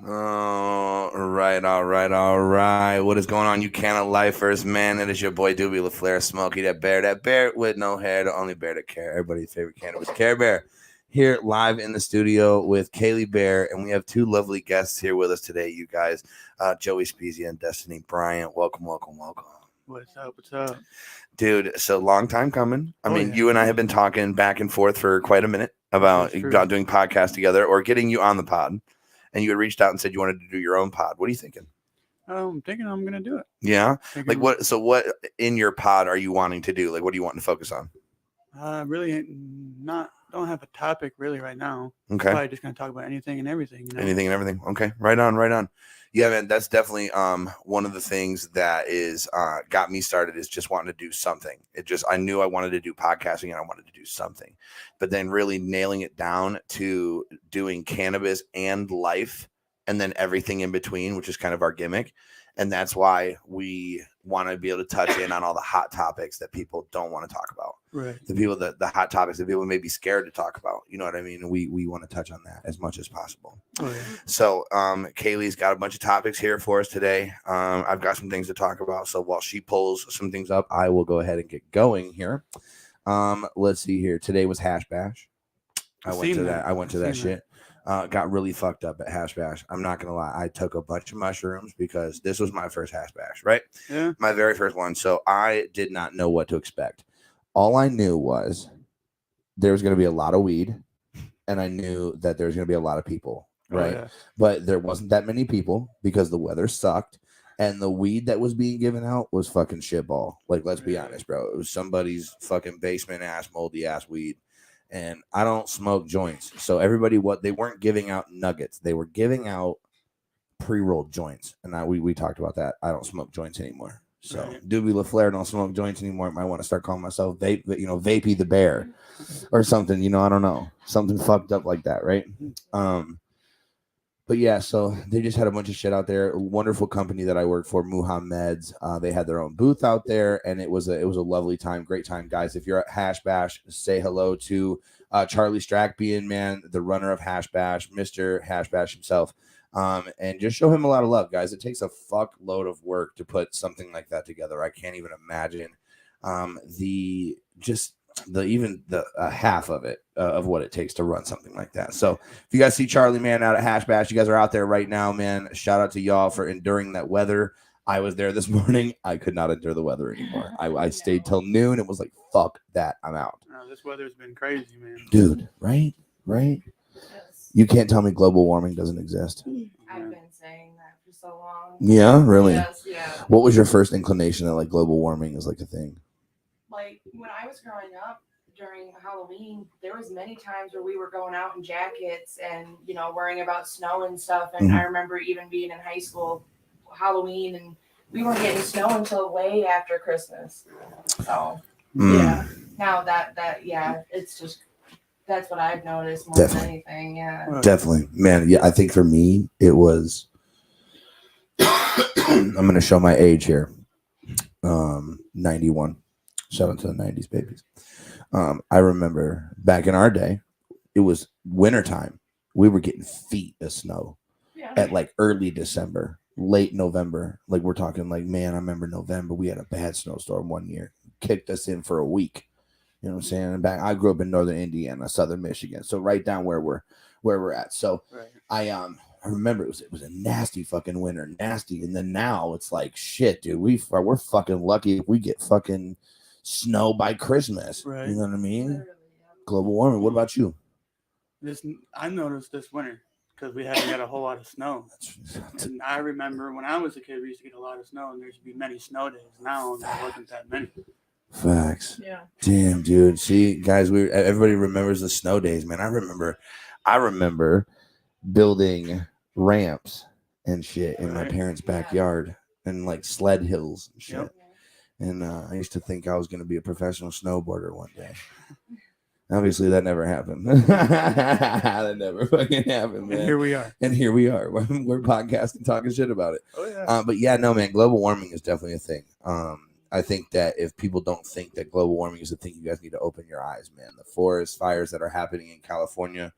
All right. What is going on, you can of lifers, man? It is your boy Doobie LaFleur, Smokey, that bear with no hair, the only bear that care. Everybody's favorite cannabis Care Bear. Here live in the studio with Kaylee Bear, and we have two lovely guests here with us today, you guys. Joey Spezia and Destiny Bryant. Welcome. What's up? What's up? Dude, so long time coming. I Oh, mean, yeah. you and I have been talking back and forth for quite a minute about That's true. doing podcasts together or getting you on the pod. And you had reached out and said you wanted to do your own pod. What are you thinking? I'm thinking I'm gonna do it. Yeah. Thinking, Like what? So what in your pod are you wanting to do? Like what do you want to focus on? Really not. Don't have a topic really right now. Okay. Probably just gonna talk about anything and everything. Anything and everything. Okay. Right on. Yeah, man. That's definitely one of the things that is got me started is just wanting to do something. I knew I wanted to do podcasting and I wanted to do something, but then really nailing it down to doing cannabis and life, and then everything in between, which is kind of our gimmick. And that's why we want to be able to touch in on all the hot topics that people don't want to talk about. Right. The hot topics that people may be scared to talk about. You know what I mean? We want to touch on that as much as possible. Oh, yeah. So Kaylee's got a bunch of topics here for us today. I've got some things to talk about. So while she pulls some things up, I will go ahead and get going here. Let's see here. Today was Hash Bash. I went to that shit. Got really fucked up at Hash Bash. I'm not gonna lie. I took a bunch of mushrooms because this was my first Hash Bash, right? Yeah. My very first one. So I did not know what to expect. All I knew was there was going to be a lot of weed, and I knew that there was going to be a lot of people, right? Oh, yeah. But there wasn't that many people because the weather sucked, and the weed that was being given out was fucking shitball. Like, let's be honest, bro. It was somebody's fucking basement ass, moldy ass weed. And I don't smoke joints. So everybody, they weren't giving out nuggets. They were giving out pre-rolled joints. And we talked about that. I don't smoke joints anymore. So Doobie LaFleur don't smoke joints anymore. Might want to start calling myself Vapey the Bear or something. I don't know. Something fucked up like that, right? But yeah, so they just had a bunch of shit out there. A wonderful company that I work for, Muhammad's. They had their own booth out there, and it was a lovely time, great time, guys. If you're at Hash Bash, say hello to Charlie Strackbean, man, the runner of Hash Bash, Mr. Hash Bash himself, and just show him a lot of love, guys. It takes a fuckload of work to put something like that together. I can't even imagine the half of it of what it takes to run something like that. So if you guys see Charlie, man, out at Hash Bash, you guys are out there right now, man. Shout out to y'all for enduring that weather. I was there this morning. I could not endure the weather anymore. I stayed till noon. It was like, fuck that, I'm out. This weather's been crazy, man. Dude, right? Yes. You can't tell me global warming doesn't exist. I've been saying that for so long. Yeah, really? Yes, yeah. What was your first inclination that like global warming is like a thing? Like when I was growing up during Halloween, there was many times where we were going out in jackets and worrying about snow and stuff. And I remember even being in high school, Halloween, and we weren't getting snow until way after Christmas. So yeah, now that it's just that's what I've noticed more than anything. Yeah, definitely, man. Yeah, I think for me it was. I'm gonna show my age here. 91. Shout out to the 90s babies. I remember back in our day, it was wintertime. We were getting feet of snow at like early December, late November. Like we're talking like, man, I remember November. We had a bad snowstorm one year. Kicked us in for a week. You know what I'm saying? And I grew up in northern Indiana, southern Michigan. So right down where we're at. So I remember it was a nasty fucking winter, nasty. And then now it's like shit, dude. We're fucking lucky if we get fucking snow by Christmas. Right. You know what I mean? Global warming. What about you? I noticed this winter because we haven't got a whole lot of snow. And I remember when I was a kid, we used to get a lot of snow, and there used to be many snow days. Now there wasn't that many. Facts. Yeah. Damn, dude. See, guys, everybody remembers the snow days, man. I remember building ramps and shit in my parents' backyard and like sled hills and shit. Yep. And I used to think I was going to be a professional snowboarder one day. Obviously, that never happened. That never fucking happened, man. And here we are. We're podcasting, talking shit about it. Oh, yeah. But yeah, no, man, global warming is definitely a thing. I think that if people don't think that global warming is a thing, you guys need to open your eyes, man. The forest fires that are happening in California,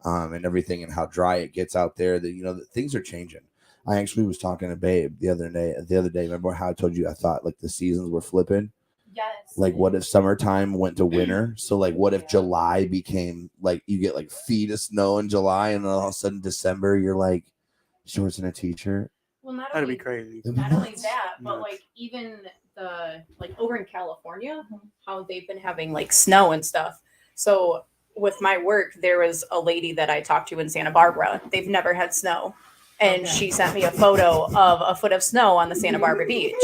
and everything, and how dry it gets out there. That that things are changing. I actually was talking to Babe the other day. Remember how I told you I thought like the seasons were flipping? Yes. Like, what if summertime went to winter? So, like, what if July became like you get like feet of snow in July, and then all of a sudden December you're like shorts and a t-shirt? Well, That'd be crazy. Not only that, but Nuts. like even the like over in California, how they've been having like snow and stuff. So with my work, there was a lady that I talked to in Santa Barbara. They've never had snow. And she sent me a photo of a foot of snow on the Santa Barbara beach.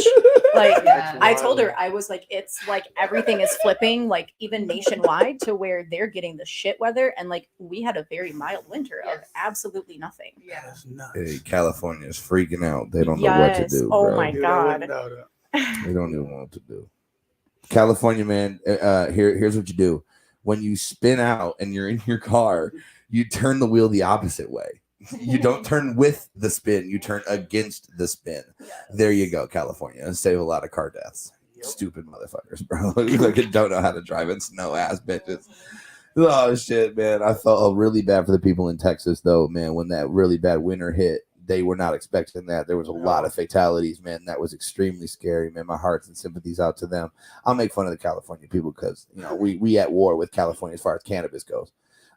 Like, I told her, I was like, it's like everything is flipping, like even nationwide, to where they're getting the shit weather. And like, we had a very mild winter of absolutely nothing. That's nuts. Hey, California is freaking out. They don't know what to do. Oh bro. my Dude, God. They don't even know what to do. California, man. Here's what you do. When you spin out and you're in your car, you turn the wheel the opposite way. You don't turn with the spin, you turn against the spin. There you go, California. Save a lot of car deaths. Stupid motherfuckers, bro. Like, don't know how to drive in snow ass bitches. Oh shit, man. I felt really bad for the people in Texas though, man. When that really bad winter hit, they were not expecting that. There was a lot of fatalities, man. That was extremely scary, man. My hearts and sympathies out to them. I'll make fun of the California people because we at war with California as far as cannabis goes.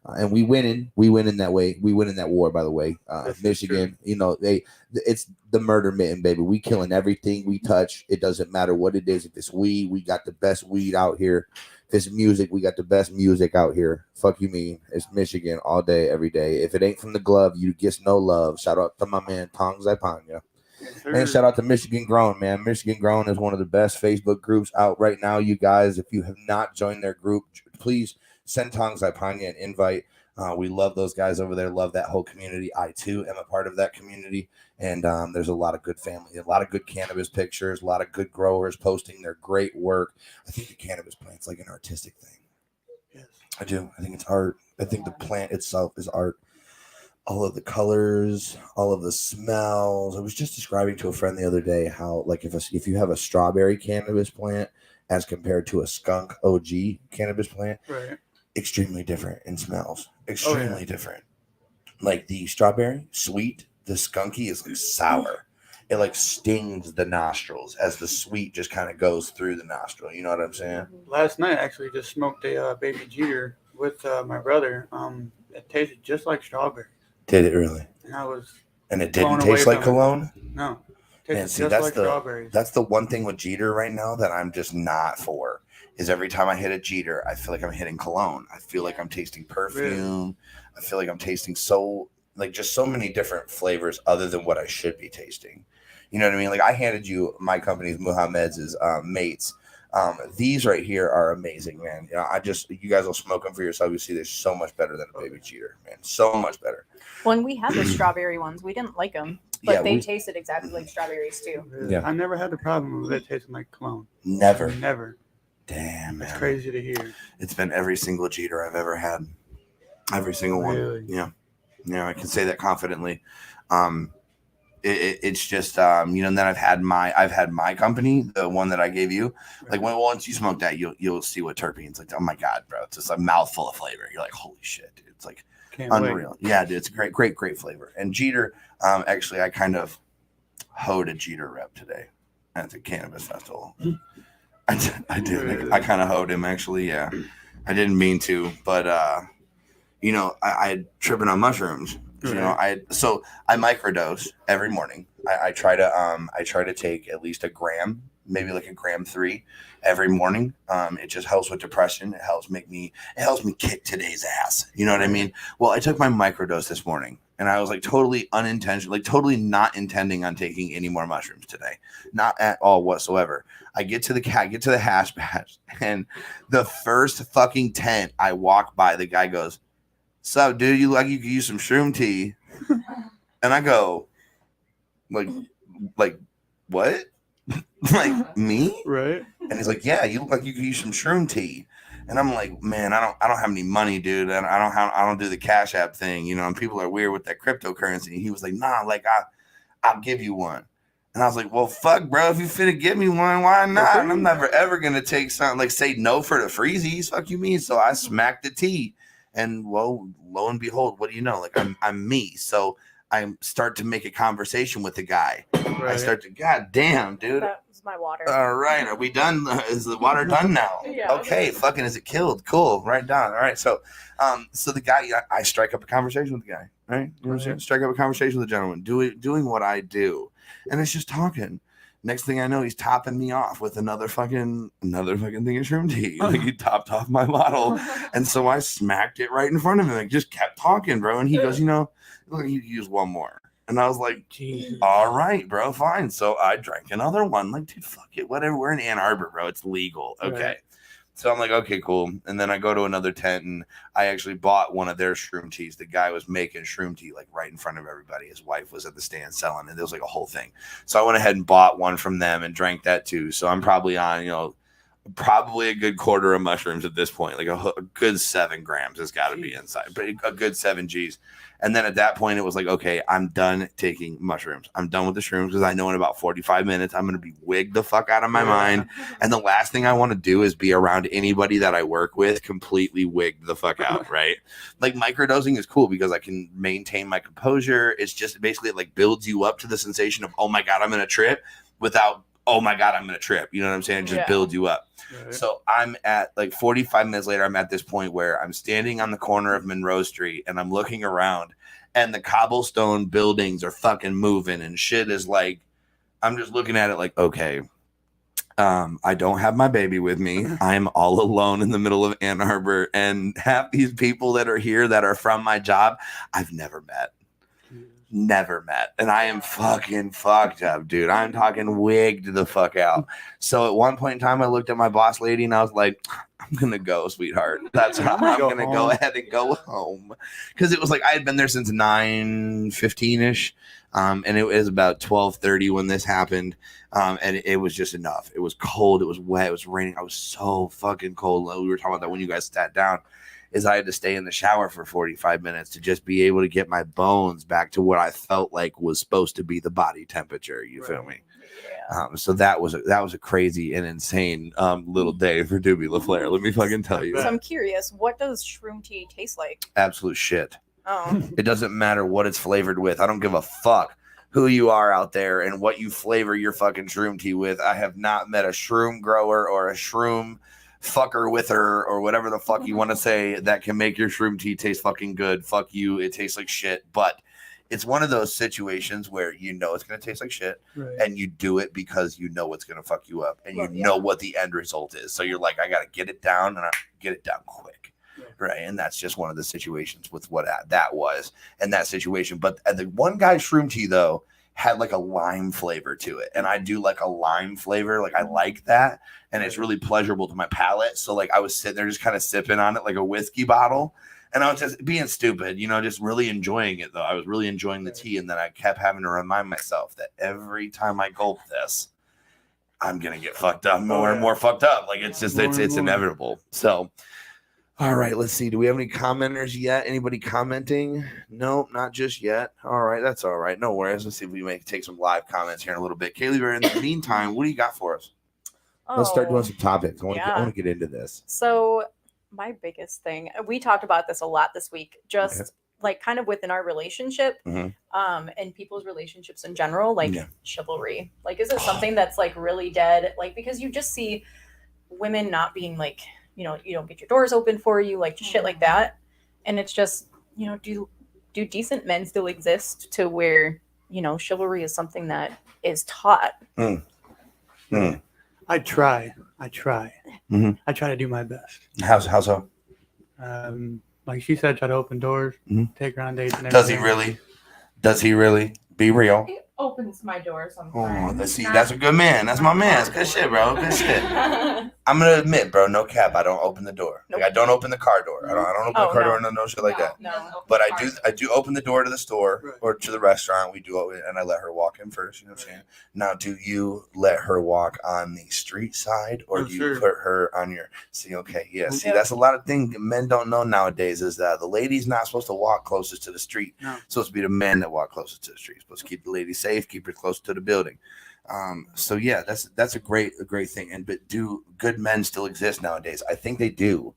And we win in that way. We win in that war, by the way. Michigan, it's the murder mitten, baby. We killing everything we touch. It doesn't matter what it is. If it's weed, we got the best weed out here. If it's music, we got the best music out here. Fuck you mean? It's Michigan all day, every day. If it ain't from the glove, you get no love. Shout out to my man Tongs Ipanya. And shout out to Michigan Grown, man. Michigan Grown is one of the best Facebook groups out right now. You guys, if you have not joined their group, please send Tongs Ipanya an invite. We love those guys over there. Love that whole community. I too am a part of that community. And there's a lot of good family, a lot of good cannabis pictures, a lot of good growers posting their great work. I think the cannabis plant's like an artistic thing. Yes. I do. I think it's art. I think the plant itself is art. All of the colors, all of the smells. I was just describing to a friend the other day how, like, if you have a strawberry cannabis plant as compared to a skunk OG cannabis plant, right, extremely different in smells. Extremely different. Like the strawberry, sweet. The skunky is like sour. It like stings the nostrils as the sweet just kind of goes through the nostril. You know what I'm saying? Last night, I actually just smoked a baby Jeter with my brother. It tasted just like strawberry. Did it really? And it didn't taste like cologne? No. Man, see, that's the one thing with Jeter right now that I'm just not for. Is every time I hit a Jeter, I feel like I'm hitting cologne. I feel like I'm tasting perfume. Really? I feel like I'm tasting so many different flavors other than what I should be tasting. You know what I mean? Like, I handed you my company's Muhammad's mates. These right here are amazing, man. You guys will smoke them for yourself. You see, they're so much better than a baby Jeter, man. So much better. When we had the strawberry ones, we didn't like them, but they tasted exactly like strawberries too. Really? Yeah, I never had the problem with it tasting like cologne. Never. Damn, man. It's crazy to hear. It's been every single Jeter I've ever had. Every single one. Yeah, I can say that confidently. It's just and then I've had my company, the one that I gave you. Like, once you smoke that, you'll see what terpenes like. Oh my god, bro! It's just a mouthful of flavor. You're like, holy shit, dude! It's like unreal. Wait. Yeah, dude, it's a great flavor. And Jeter, actually, I kind of hoed a Jeter rep today at the cannabis festival. I did. I kind of hoed him, actually. Yeah, I didn't mean to, but I had tripping on mushrooms. I microdose every morning. I try to take at least a gram, maybe like a gram 3 every morning. It just helps with depression. It helps me kick today's ass. You know what I mean? Well, I took my microdose this morning and I was like totally unintentional, like totally not intending on taking any more mushrooms today. Not at all whatsoever. I get to the hash patch, and the first fucking tent I walk by, the guy goes, "Sup, dude, you could use some shroom tea?" And I go, like what? Like, me? Right. And he's like, "Yeah, you look like you could use some shroom tea." And I'm like, "Man, I don't have any money, dude. And I don't do the Cash App thing, and people are weird with that cryptocurrency." And he was like, "Nah, like I'll give you one." And I was like, "Well, fuck, bro, if you finna give me one, why not? I'm never ever gonna take something, like, say no for the freezies. Fuck you mean?" So I smacked the tea. And well, lo and behold, what do you know? Like I'm me. So I start to make a conversation with the guy. Right. I start to, God damn, dude. That was my water. All right, are we done? Is the water done now? Yeah. Okay, fucking, is it killed? Cool, right down. All right, so the guy, I strike up a conversation with the guy, right? You know what I'm saying? Strike up a conversation with the gentleman, doing what I do, and it's just talking. Next thing I know, he's topping me off with another fucking thing of shroom tea. Like, he topped off my bottle, and so I smacked it right in front of him. Like, just kept talking, bro. And he goes, you know, look, you use one more. And I was like, Jesus. all right, bro, fine. So I drank another one. Like, dude, fuck it, whatever. We're in Ann Arbor, bro. It's legal. Okay. Right. So I'm like, okay, cool. And then I go to another tent, and I actually bought one of their shroom teas. The guy was making shroom tea like right in front of everybody. His wife was at the stand selling, and it was like a whole thing. So I went ahead and bought one from them and drank that too. So I'm probably on, you know, probably a good quarter of mushrooms at this point. Like a good 7 grams has got to be inside, but a good 7 G's. And then at that point, it was like, okay, I'm done taking mushrooms. I'm done with the shrooms because I know in about 45 minutes, I'm going to be wigged the fuck out of my mind. And the last thing I want to do is be around anybody that I work with completely wigged the fuck out, right? Like, microdosing is cool because I can maintain my composure. It's just basically it like builds you up to the sensation of, oh my God, I'm going to trip, without, oh my God, I'm going to trip. You know what I'm saying? It just builds you up. Right. So I'm at like 45 minutes later, I'm at this point where I'm standing on the corner of Monroe Street and I'm looking around, and the cobblestone buildings are fucking moving and shit is like, I'm just looking at it like, okay, I don't have my baby with me. I'm all alone in the middle of Ann Arbor, and half these people that are here that are from my job, I've never met. And I am fucking fucked up, dude. I'm talking wigged the fuck out. So at one point in time, I looked at my boss lady and I was like, I'm gonna go, sweetheart. That's how I'm gonna go ahead and go home. Because it was like I had been there since 9:15ish. And it was about 12:30 when this happened. And it was just enough. It was cold, it was wet, it was raining. I was so fucking cold. We were talking about that when you guys sat down. Is I had to stay in the shower for 45 minutes to just be able to get my bones back to what I felt like was supposed to be the body temperature. You feel me? Yeah. So that was a crazy and insane little day for Doobie LaFleur. Let me fucking tell you. So I'm curious, what does shroom tea taste like? Absolute shit. Oh, It doesn't matter what it's flavored with. I don't give a fuck who you are out there and what you flavor your fucking shroom tea with. I have not met a shroom grower or a shroom fucker with her or whatever the fuck you want to say that can make your shroom tea taste fucking good. Fuck you. It tastes like shit. But it's one of those situations where you know it's going to taste like shit, Right. and you do it because you know it's going to fuck you up, and you know what the end result is. So you're like, I got to get it down, and I get it down quick. Right. And that's just one of the situations with what that was and that situation. But the one guy's shroom tea, though, had like a lime flavor to it. And I do like a lime flavor. Like, I like that. And it's really pleasurable to my palate. So like I was sitting there just kind of sipping on it like a whiskey bottle. And I was just being stupid, you know, just really enjoying it, though. I was really enjoying the tea. And then I kept having to remind myself that every time I gulp this, I'm going to get fucked up more and more fucked up. Like, it's just, it's inevitable. So, all right, let's see. Do we have any commenters yet? Anybody commenting? Nope, not just yet. All right, that's all right. No worries. Let's see if we may take some live comments here in a little bit. Kaylee, in the meantime, what do you got for us? Let's start doing some topics. I want to get into this. So my biggest thing, we talked about this a lot this week, just like kind of within our relationship, and people's relationships in general, like chivalry. Like, is it something that's like really dead? Like, because you just see women not being like, you know, you don't get your doors open for you, like shit like that. And it's just, you know, do decent men still exist to where, you know, chivalry is something that is taught? I try. Mm-hmm. I try to do my best. How so? Like she said, try to open doors, take her on dates and Does everything. Does he really? Be real. It opens my door sometimes. Oh, let's see. That's a good man. That's my man. That's good shit, bro. Good shit. I'm gonna admit, bro, no cap. I don't open the door. Like, I don't open the car door. I don't open the car door. No shit like that. No. But I do open the door to the store or to the restaurant. We do open it, and I let her walk in first. You know what I'm saying? Now, do you let her walk on the street side, or do you put her on your? See, okay, yeah. See, that's a lot of things men don't know nowadays. Is that the lady's not supposed to walk closest to the street? No. It's supposed to be the men that walk closest to the street. It's supposed to keep the lady safe, keep her close to the building. So yeah, that's a great thing. But do good men still exist nowadays? I think they do.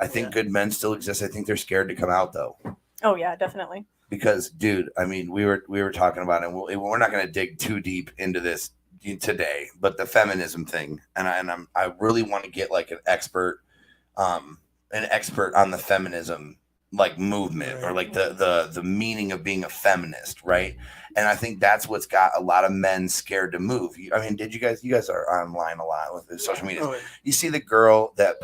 I think good men still exist. I think they're scared to come out though. Oh yeah, definitely. Because, dude, I mean, we were talking about it. And we're not going to dig too deep into this today, but the feminism thing, and I really want to get like an expert on the feminism like movement or like the meaning of being a feminist, right? And I think that's what's got a lot of men scared to move. I mean, you guys are online a lot with the social media. Oh, yeah. You see the girl that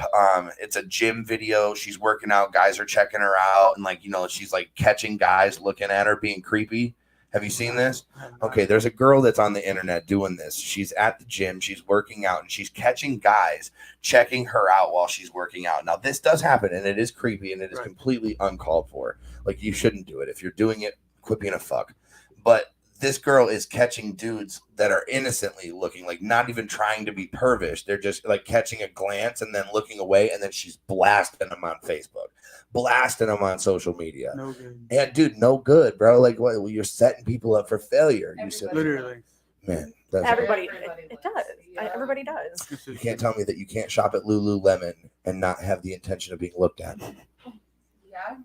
it's a gym video, she's working out, guys are checking her out, and like, you know, she's like catching guys looking at her being creepy. Have you seen this? Okay, there's a girl that's on the internet doing this. She's at the gym, she's working out, and she's catching guys checking her out while she's working out. Now, this does happen, and it is creepy, and it is completely uncalled for. Like, you shouldn't do it. If you're doing it, quit being a fuck. But this girl is catching dudes that are innocently looking, like not even trying to be pervish. They're just like catching a glance and then looking away, and then she's blasting them on Facebook, blasting them on social media. No good. Yeah, dude, no good, bro. Like, what? You're setting people up for failure. You said, Literally. man, Everybody does. Yeah. Everybody does. you can't tell me that you can't shop at Lululemon and not have the intention of being looked at. Yeah.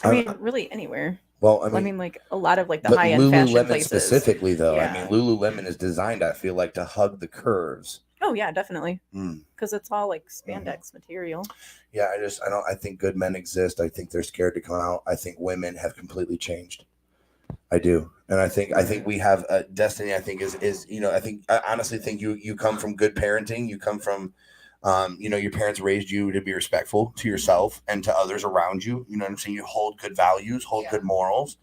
I mean, really anywhere. Well, I mean, like a lot of like the but high end fashion Lululemon places. specifically, though. Yeah. I mean, Lululemon is designed, I feel like, to hug the curves. Oh yeah, definitely. Because it's all like spandex material. Yeah, I think good men exist. I think they're scared to come out. I think women have completely changed. I do. And I think we have Destiny, I think is, you know, I honestly think you come from good parenting. You come from, you know, your parents raised you to be respectful to yourself and to others around you. You know what I'm saying? You hold good values, hold good morals.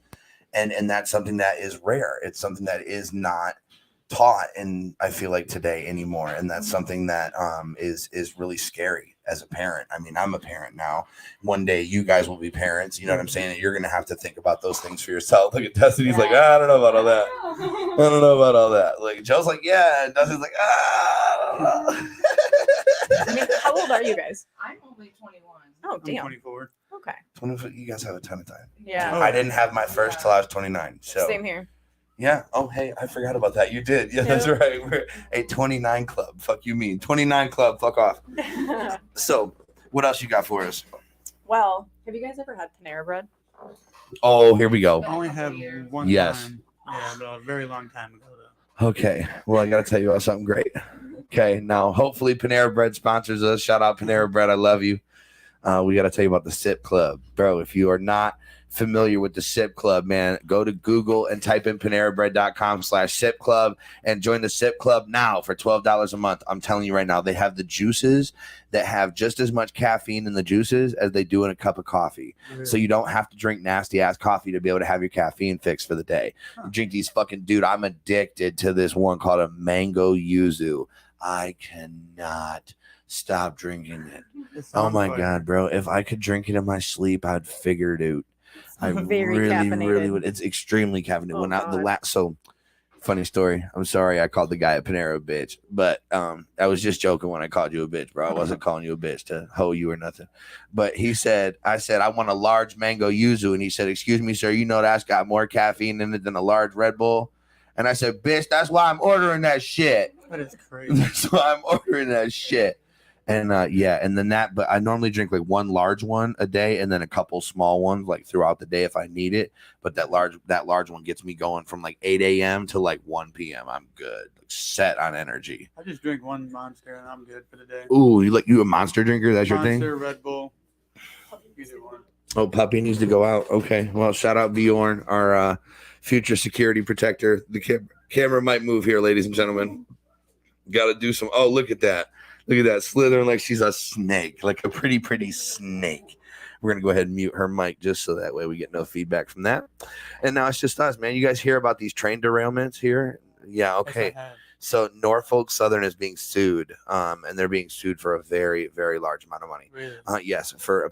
And that's something that is rare. It's something that is not taught in, I feel like, today anymore. And that's something that is really scary as a parent. I mean, I'm a parent now. One day you guys will be parents. You know what I'm saying? And you're going to have to think about those things for yourself. Look at Destiny's like, I don't know about all that. I don't know about all that. Like, Joe's like, yeah. And Destiny's like, I don't know. I mean, how old are you guys? I'm only 21. Oh, I'm damn. 24. Okay. 24, you guys have a ton of time. Yeah. Oh. I didn't have my first till I was 29. So Same here. yeah. Oh, hey, I forgot about that. You did. Yeah, that's right. We're a 29 club. Fuck you mean. 29 club. Fuck off. So what else you got for us? Well, have you guys ever had Panera Bread? Oh, here we go. I only have one Yes. time. Yeah, but a very long time ago, though. Okay. Well, I got to tell you about something great. Okay. Now, hopefully Panera Bread sponsors us. Shout out Panera Bread. I love you. We got to tell you about the Sip Club. Bro, if you are not familiar with the Sip Club, man, go to Google and type in PaneraBread.com/Sip Club and join the Sip Club now for $12 a month. I'm telling you right now, they have the juices that have just as much caffeine in the juices as they do in a cup of coffee. Really? So you don't have to drink nasty ass coffee to be able to have your caffeine fix for the day. You drink these fucking, dude, I'm addicted to this one called a mango yuzu. I cannot stop drinking it. Oh my God, bro. If I could drink it in my sleep, I'd figure it out. I Very really caffeinated. would. It's extremely caffeinated. Oh, When I, the God. last, so funny story. I'm sorry I called the guy at Panera a bitch, but I was just joking when I called you a bitch, bro. I wasn't calling you a bitch to hoe you or nothing. But I said, I want a large mango yuzu, and he said, "Excuse me, sir, you know that's got more caffeine in it than a large Red Bull." And I said, "Bitch, that's why I'm ordering that shit." That is crazy. That's why I'm ordering that shit. And and then but I normally drink like one large one a day and then a couple small ones like throughout the day if I need it. But that large one gets me going from like 8 a.m. to like 1 p.m. I'm good, like set on energy. I just drink one Monster and I'm good for the day. Ooh, you a Monster drinker? That's your thing? Monster, Red Bull, either one. Oh, puppy needs to go out. Okay, well, shout out Bjorn, our future security protector. The camera might move here, ladies and gentlemen. Got to do some. Oh, look at that. Look at that, slithering like she's a snake, like a pretty snake. We're going to go ahead and mute her mic just so that way we get no feedback from that. And now it's just us, man. You guys hear about these train derailments here? Yeah, okay. Yes, I have. So Norfolk Southern is being sued, and they're being sued for a very, very large amount of money. Really? Yes, for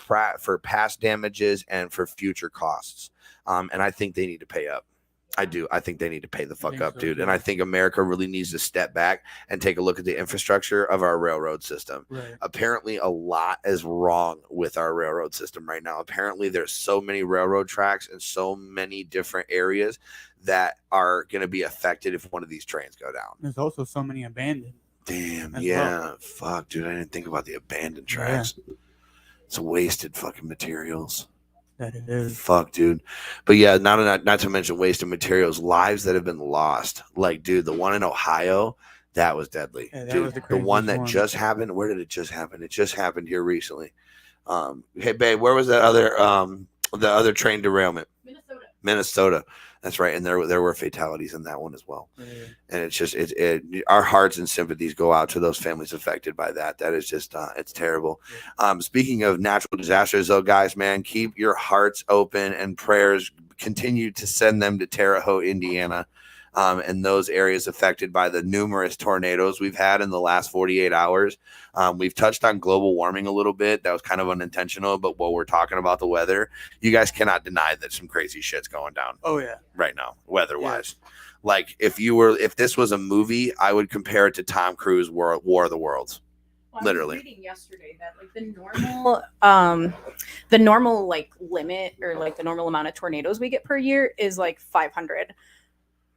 past damages and for future costs. And I think they need to pay up. I do. I think they need to pay the fuck up, so, dude. too. And I think America really needs to step back and take a look at the infrastructure of our railroad system. Right. Apparently, a lot is wrong with our railroad system right now. Apparently, there's so many railroad tracks in so many different areas that are going to be affected if one of these trains go down. There's also so many abandoned. Damn, As yeah. well. Fuck, dude. I didn't think about the abandoned tracks. It's wasted fucking materials. That it is. Fuck, dude. But yeah, not to mention wasted materials, lives that have been lost. Like, dude, the one in Ohio, that was deadly. Yeah, that dude, was the the one that craziest one. just happened. Where did it just happen? It just happened here recently. Hey, babe, where was that the other train derailment? Minnesota. That's right. And there were fatalities in that one as well. Yeah. And it's just our hearts and sympathies go out to those families affected by that. That is just it's terrible. Speaking of natural disasters, though, guys, man, keep your hearts open and prayers. Continue to send them to Terre Haute, Indiana, and those areas affected by the numerous tornadoes we've had in the last 48 hours. We've touched on global warming a little bit. That was kind of unintentional, but while we're talking about the weather, you guys cannot deny that some crazy shit's going down. Oh yeah. Right now, weather-wise. Like if this was a movie, I would compare it to Tom Cruise War of the Worlds. Well, Literally. I was reading yesterday that like the normal like limit or like the normal amount of tornadoes we get per year is like 500.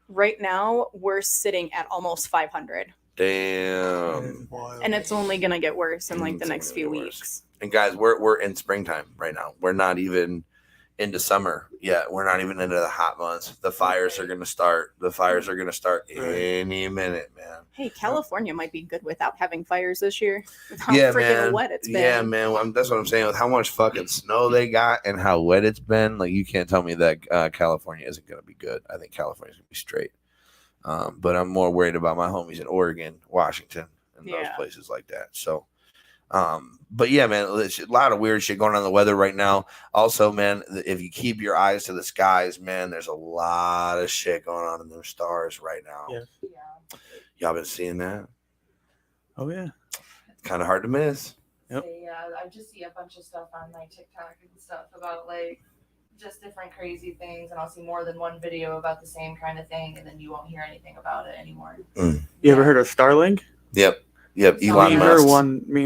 Right now, we're sitting at almost 500. Damn. And it's only gonna get worse in like the It's next only few gonna get worse. weeks. And guys, we're in springtime right now. We're not even into summer yet. We're not even into the hot months. The fires are gonna start. Any minute, man. Hey, California might be good without having fires this year. With how Yeah, freaking man. wet it's been. Yeah, man. That's what I'm saying. With how much fucking snow they got and how wet it's been, like you can't tell me that California isn't gonna be good. I think California's gonna be straight. But I'm more worried about my homies in Oregon, Washington, and those places like that. So, but yeah, man, there's a lot of weird shit going on in the weather right now. Also, man, if you keep your eyes to the skies, man, there's a lot of shit going on in those stars right now. Yes. Yeah. Y'all been seeing that? Oh yeah. It's kind of hard to miss. Yep. Yeah, I just see a bunch of stuff on like TikTok and stuff about like just different crazy things, and I'll see more than one video about the same kind of thing, and then you won't hear anything about it anymore. You ever heard of Starlink? Yep. Elon Me and Musk.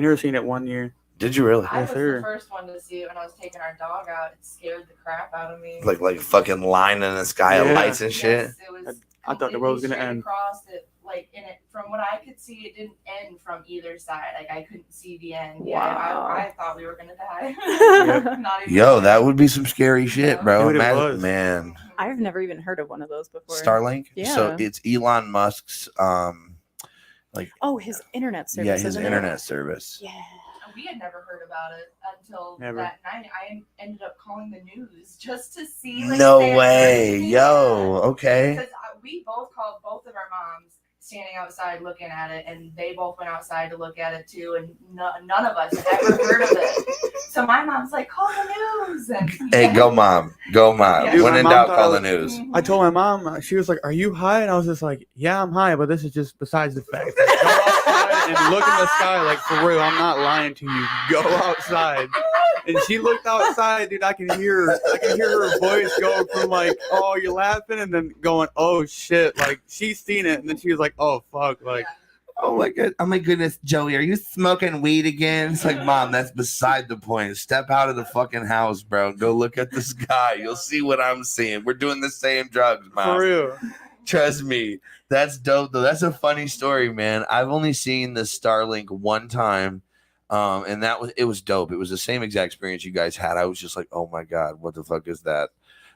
her seen it 1 year. Did you really? I was Yes, sir. the first one to see it when I was taking our dog out. It scared the crap out of me. Like fucking line in the sky of Yeah. lights and shit. Yes, it was I thought the world was gonna completely end. straight across it, like in it, from what I could see, it didn't end from either side. Like I couldn't see the end. Wow. Yeah, I thought we were gonna die. Not even Yo, close. that would be some scary shit, bro. Dude, it Imagine, was. man. I've never even heard of one of those before. Starlink. So Yeah. it's Elon Musk's Oh, his internet service. yeah, his isn't it? internet service. Yeah. We had never heard about it until Never. that night. I ended up calling the news just to see. Like, No if they had way. anything. Yo, okay. Because we both called both of our moms standing outside looking at it, and they both went outside to look at it too, and none of us had ever heard of it. So my mom's like, call the news. And, Hey, go mom. Go mom. Yeah. When Dude, in my doubt, mom call thought the I news. I told my mom, she was like, "Are you high?" And I was just like, "Yeah, I'm high, but this is just besides the fact. Go outside and look in the sky, like for real. I'm not lying to you. Go outside." And she looked outside, dude. I can hear her voice go from like, "Oh, you're laughing," and then going, "Oh shit!" Like she's seen it, and then she was like, "Oh fuck!" Like, Oh my goodness, Joey, are you smoking weed again? It's like, mom, that's beside the point. Step out of the fucking house, bro. Go look at the sky. You'll see what I'm seeing. We're doing the same drugs, mom. for real. Trust me. That's dope, though. That's a funny story, man. I've only seen the Starlink one time. And it was dope. It was the same exact experience you guys had. I was just like, oh my God, what the fuck is that?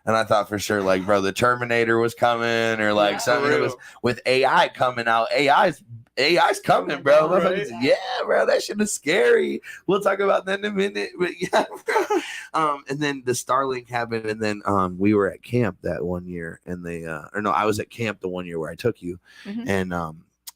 And I thought for sure, like, bro, the Terminator was coming, or like something that was with AI coming out. AI's coming, bro. Right. Yeah, bro, that shit is scary. We'll talk about that in a minute. But yeah, bro. And then the Starlink happened, and then we were at camp that 1 year, and I was at camp the 1 year where I took you, and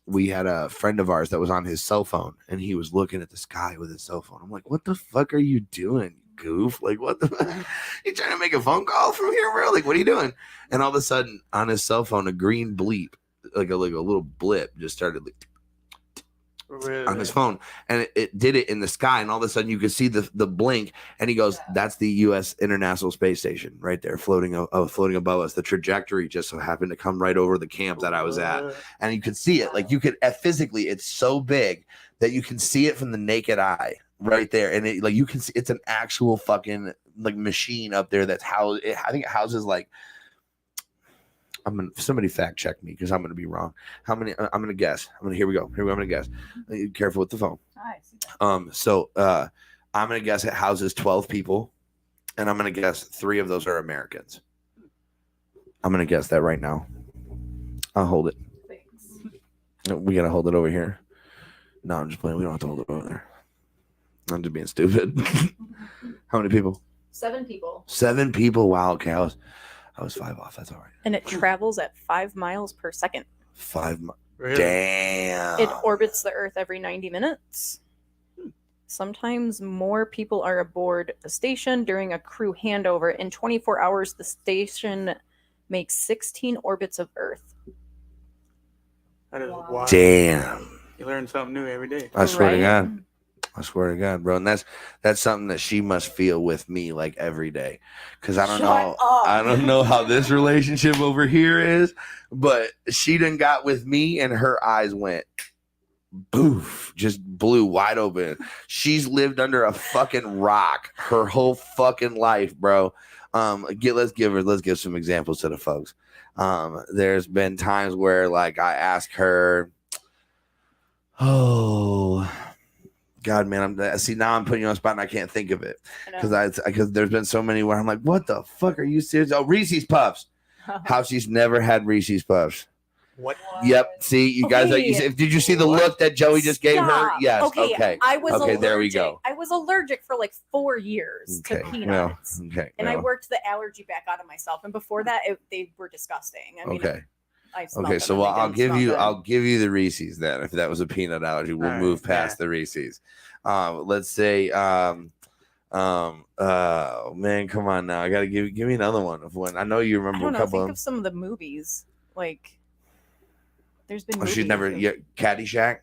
we had a friend of ours that was on his cell phone, and he was looking at the sky with his cell phone. I'm like, what the fuck are you doing, goof? Like, what the you trying to make a phone call from here, bro? Like, what are you doing? And all of a sudden on his cell phone, a green bleep, like a little blip just started like on his phone, and it did it in the sky, and all of a sudden you could see the blink, and he goes, that's the U.S. International Space Station right there floating above us. The trajectory just so happened to come right over the camp that I was at, and you could see it. Like, you could physically, it's so big that you can see it from the naked eye right there, and it, like, you can see it's an actual fucking like machine up there that's housed. I think it houses like, somebody fact check me because I'm gonna be wrong. How many? I'm gonna guess. Here we go. I'm gonna guess. Careful with the phone. I see that. So I'm going to guess it houses 12 people, and I'm going to guess 3 of those are Americans. I'm going to guess that right now. I'll hold it. Thanks. No, we got to hold it over here. No, I'm just playing. We don't have to hold it over there. I'm just being stupid. How many people? 7 people. 7 people. Wow. Okay. I was 5 off. That's all right. And it travels at 5 miles per second. 5 miles. Really? Damn. It orbits the Earth every 90 minutes. Sometimes more people are aboard the station during a crew handover. In 24 hours, the station makes 16 orbits of Earth. That is Wow. wild. Damn. You learn something new every day. I swear to Right? God. I swear to God, bro. And that's something that she must feel with me like every day. Cause I don't Shut know. up. I don't know how this relationship over here is, but she done got with me and her eyes went boof, just blew wide open. She's lived under a fucking rock her whole fucking life, bro. Let's give some examples to the folks. There's been times where like I ask her, oh God, man, now I'm putting you on the spot and I can't think of it because there's been so many where I'm like, what the fuck, are you serious? Oh, Reese's Puffs. How she's never had Reese's Puffs. What? Yep. See, you guys. Okay. Did you see the look that Joey just gave her? Stop. Yes. Okay. Okay. I was Okay, allergic. there we go. I was allergic for like 4 years to Well, peanuts. okay. And I well, worked the allergy back out of myself. And before that, they were disgusting. I mean, okay. I smelled Okay. them So and they I'll didn't give smell you. good. I'll give you the Reese's then. If that was a peanut allergy, we'll All right, move past yeah. the Reese's. Let's say. Oh man, come on now. I gotta give me another one of one. I know you I remember don't a know. couple Think of of some of the movies. Like, there's been them. movies. She's never and- yet. Caddyshack.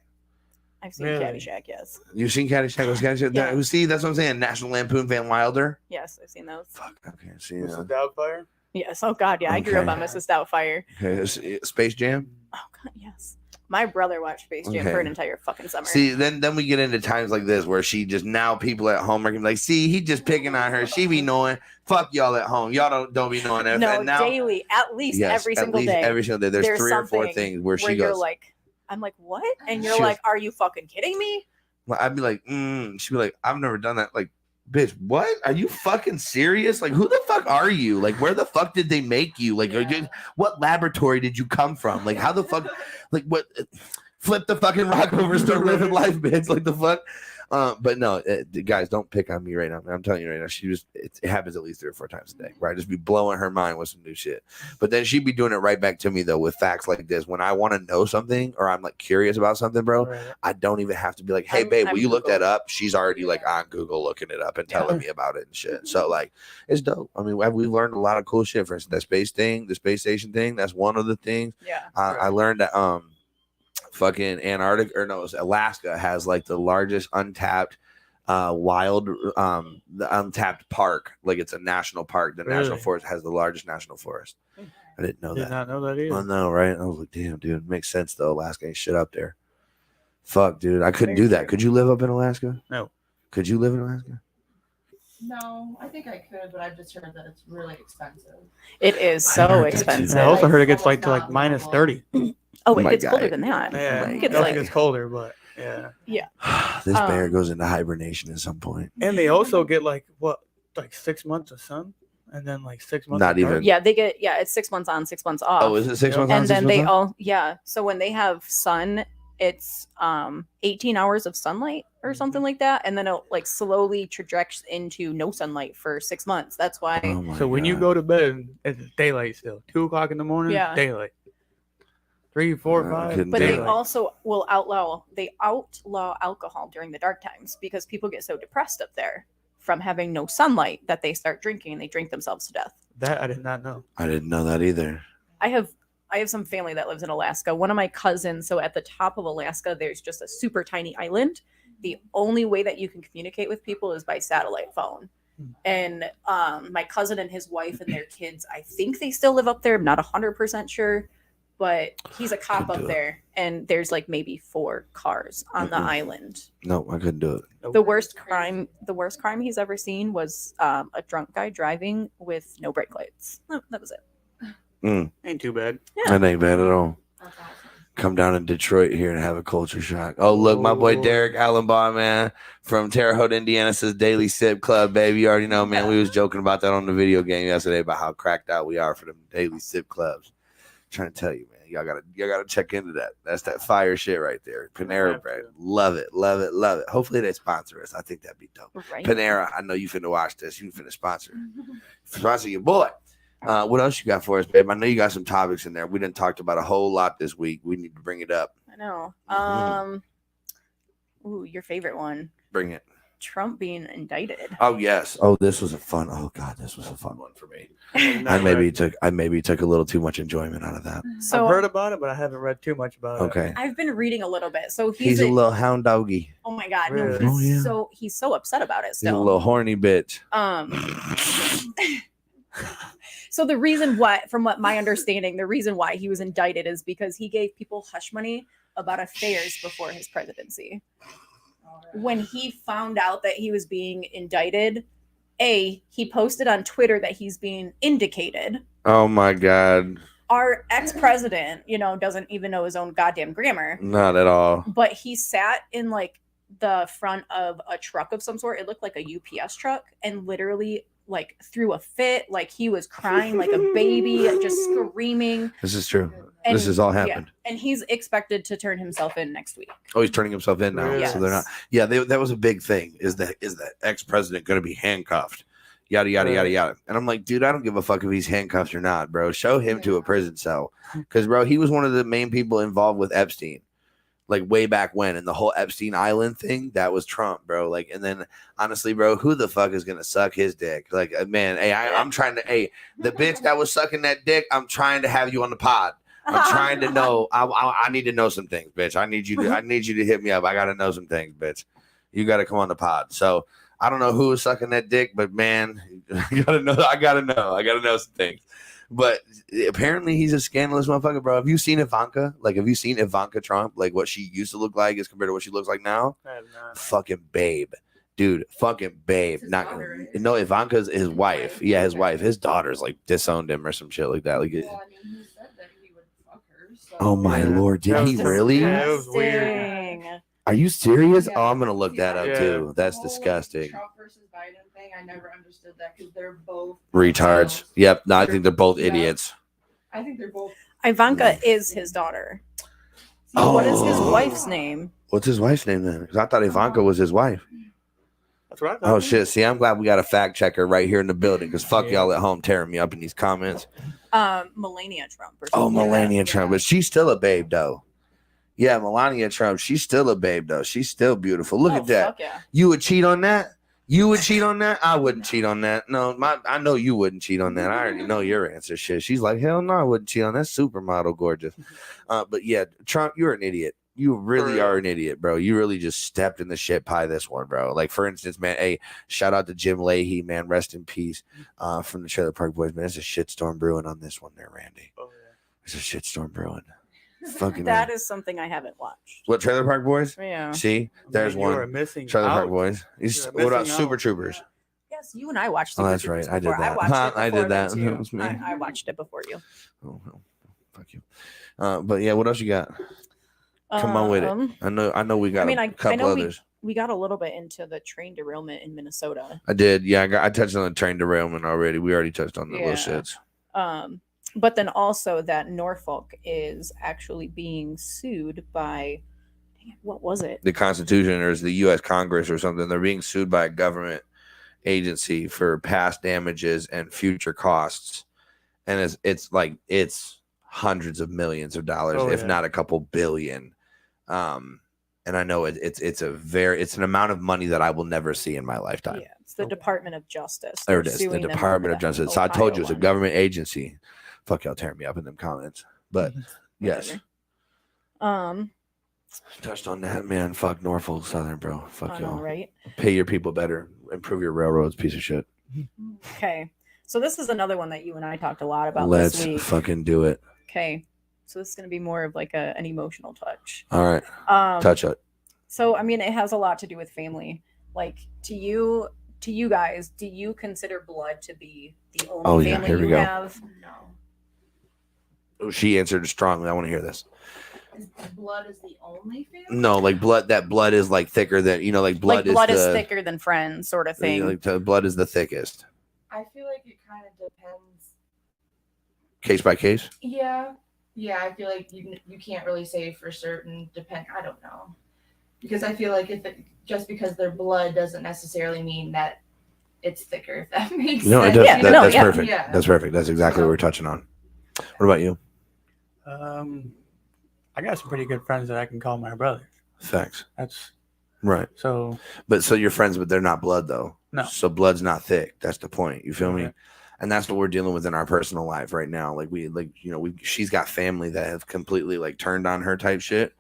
I've seen Really? Caddyshack, yes. You've seen Caddyshack? Was Caddyshack? Yeah. See, that's what I'm saying. National Lampoon Van Wilder. Yes, I've seen those. Fuck. Okay. See. Mrs. Doubtfire? Yes. Oh, God, yeah. I grew up Okay. on Mrs. Doubtfire. Okay. Space Jam. Oh, God, yes. My brother watched Space Jam Okay. for an entire fucking summer. See, then we get into times like this where she just now people at home are gonna be like, see, he just picking on her. She be knowing. Fuck y'all at home. Y'all don't be knowing that. no, And now, daily, at least yes, every at single least day. every single day. There's 3 or 4 something things where she where you're goes. like, I'm like, what? And you're She like, are you fucking kidding me? Well, I'd be like, she'd be like, I've never done that. Like, bitch, what? Are you fucking serious? Like, who the fuck are you? Like, where the fuck did they make you? Like, what laboratory did you come from? Like, how the fuck? Like, what? Flip the fucking rock over, start living life, bitch. Like the fuck. But no, guys, don't pick on me right now. I'm telling you right now, it happens at least 3 or 4 times a day where I just be blowing her mind with some new shit. But then she'd be doing it right back to me though with facts like this. When I want to know something or I'm like curious about something, bro, Right. I don't even have to be like, hey, I'm babe, will you look Google. that up? She's already like on Google looking it up and telling me about it and shit. So like, it's dope. I mean, we've learned a lot of cool shit. For instance, that space thing, the space station thing, that's one of the things. Yeah. I learned that fucking Alaska has like the largest untapped the untapped park. Like it's a national park. The national Really? forest has the largest national forest. I didn't know Did that. not know that either. I know, right? I was like, damn, dude, makes sense though. Alaska ain't shit up there. Fuck, dude, I couldn't Very do that. true. Could you live up in Alaska? No. Could you live in Alaska? No, I think I could, but I've just heard that it's really expensive. It is I so heard that too. expensive. I also heard it gets Almost like to like not minus livable. 30. Oh, it My gets guy. colder than that. Yeah, my It I gets don't like think it's colder, but yeah. This bear Um, goes into hibernation at some point. And they also get like 6 months of sun, and then like 6 months. Not of dark. even. yeah, they get it's 6 months on, 6 months off. Oh, is it 6 months? Yeah. on, and 6 then months they off? so when they have sun, it's 18 hours of sunlight or something like that, and then it like slowly trajects into no sunlight for 6 months. That's why Oh my So when you God. go to bed, it's daylight still. 2 o'clock in the morning, Yeah. daylight. 3, 4, I 5. couldn't but do they it. daylight. also will outlaw alcohol during the dark times because people get so depressed up there from having no sunlight that they start drinking and they drink themselves to death. That I did not know. I didn't know that either. I have some family that lives in Alaska. One of my cousins, so at the top of Alaska, there's just a super tiny island. The only way that you can communicate with people is by satellite phone. And my cousin and his wife and their kids, I think they still live up there. I'm not 100% sure, but he's a cop Couldn't up do it. there, and there's like maybe 4 cars on the Mm-mm. island. No, I couldn't do it. The worst crime he's ever seen was a drunk guy driving with no brake lights. That was it. Ain't too bad. Yeah. That ain't bad at all. That's awesome. come down in Detroit here and have a culture shock. Oh, look, my boy Derek Allenbaugh, man, from Terre Haute, Indiana, says Daily Sip Club, baby. You already know, man. We was joking about that on the video game yesterday about how cracked out we are for them Daily Sip Clubs. Trying to tell you, man. Y'all gotta check into that. That's that fire shit right there. Panera Bread. Love it. Hopefully they sponsor us. I think that'd be dope. Right. Panera, I know you finna watch this. You finna sponsor your boy. What else you got for us, babe? I know you got some topics in there. We didn't talk about a whole lot this week. We need to bring it up. I know. Ooh, your favorite one. Bring it. Trump being indicted. Oh yes. Oh, this was a fun. Oh god, this was a fun one for me. I maybe took a little too much enjoyment out of that. So I've heard about it, but I haven't read too much about it. Okay. I've been reading a little bit. So he's a little hound doggy. Oh my god, Really? no, he's so upset about it still. He's a little horny bitch. So the reason why, from what my understanding, the reason why he was indicted is because he gave people hush money about affairs before his presidency. When he found out that he was being indicted, he posted on Twitter that he's being indicated. Oh my god. Our ex-president, doesn't even know his own goddamn grammar. Not at all. But he sat in like the front of a truck of some sort. It looked like a UPS truck, and literally like threw a fit. Like he was crying like a baby, just screaming. This is true. And, this has all happened. Yeah, and he's expected to turn himself in next week. Oh, he's turning himself in now. Yes. So they're not. Yeah, that was a big thing. Is that ex-president going to be handcuffed? Yada yada yada yada. And I'm like, dude, I don't give a fuck if he's handcuffed or not, bro. Show him to a prison cell, because bro, he was one of the main people involved with Epstein, like way back when, and the whole Epstein Island thing. That was Trump, bro. Like, and then honestly, bro, who the fuck is gonna suck his dick? Like, man, I'm trying to, the bitch that was sucking that dick, I'm trying to have you on the pod. I'm trying to know. I need to know some things, bitch. I need you to hit me up. I gotta know some things, bitch. You gotta come on the pod. So I don't know who was sucking that dick, but man, I gotta know some things. But apparently he's a scandalous motherfucker, bro. Have you seen Ivanka? Like, have you seen Ivanka Trump? Like what she used to look like as compared to what she looks like now? I have not. Fucking babe. Dude, fucking babe. No, Ivanka's his wife. Yeah, his wife. His daughter's like disowned him or some shit like that. Like, Well, I mean, he said that he would fuck her. So. oh my lord, did he really? Yeah, it was weird. Are you serious? Yeah. Oh, I'm gonna look that up Yeah. too. That's The whole disgusting. Trump versus Biden thing, I never understood that because they're both Retards. Yep. No, I think they're both idiots. I think they're both. Ivanka is his daughter. Oh. What is his wife's name? What's his wife's name then? Because I thought Ivanka was his wife. That's right. Oh shit! See, I'm glad we got a fact checker right here in the building. Because fuck y'all at home tearing me up in these comments. Melania Trump. Or Oh, something like that. Melania Trump, but she's still a babe though. Yeah, Melania Trump, she's still a babe though. She's still beautiful. Look at that. Fuck yeah. You would cheat on that? You would cheat on that? I wouldn't cheat on that. No, I know you wouldn't cheat on that. I already know your answer. Shit. She's like, hell no, I wouldn't cheat on that. Supermodel, gorgeous. But yeah, Trump, you're an idiot. You really are an idiot, bro. You really just stepped in the shit pie this one, bro. Like, for instance, man, hey, shout out to Jim Leahy, man. Rest in peace from the Trailer Park Boys, man. There's a shitstorm brewing on this one there, Randy. Oh, yeah. There's a shitstorm brewing. Fucking That is something I haven't watched. What, Trailer Park Boys? Yeah. See, there's You are one. missing Trailer out. Park Boys. What about missing Super out. Troopers? Yes, you and I watched. Oh, Super that's Troopers right. I did before. that. watched it I before did that. them, too. It was me. I watched it before you. Oh, fuck you. But yeah, what else you got? Come on with it. I know we got a couple others. We got a little bit into the train derailment in Minnesota. I did. Yeah, I touched on the train derailment already. We already touched on the little Yeah. shits. But then also that Norfolk is actually being sued by, what was it? The Constitution, or is the U.S. Congress or something? They're being sued by a government agency for past damages and future costs, and it's hundreds of millions of dollars, if not a couple billion. And I know it's an amount of money that I will never see in my lifetime. Yeah, it's the Department of Justice. There it They're is, the suing them Department over of that Justice. So I told you it's a Ohio government agency. Fuck y'all tearing me up in them comments. But yes, one. touched on that, man. Fuck Norfolk Southern, bro. Fuck I know, y'all. right? Pay your people better. Improve your railroads, piece of shit. Okay. So this is another one that you and I talked a lot about Let's this week. fucking do it. Okay. So this is going to be more of like an emotional touch. All right. Touch it. So, I mean, it has a lot to do with family. Like, to you guys, do you consider blood to be the only family here we you go. have? No. Oh, she answered strongly. I want to hear this. blood is the only family? No, like blood. That blood is like thicker than like blood. Blood is is the, thicker than friends, sort of thing. Like blood is the thickest. I feel like it kind of depends. Case by case. Yeah, I feel like you can't really say for certain. I don't know, because I feel like just because they're blood doesn't necessarily mean that it's thicker. If that makes No, sense. it does. Yeah, That's yeah. perfect. Yeah. That's perfect. That's exactly what we're touching on. What about you? I got some pretty good friends that I can call my brothers. Facts. That's Right. so. But so you're friends, but they're not blood though. No. So blood's not thick. That's the point. You feel me? Okay. And that's what we're dealing with in our personal life right now. Like she's got family that have completely like turned on her type shit.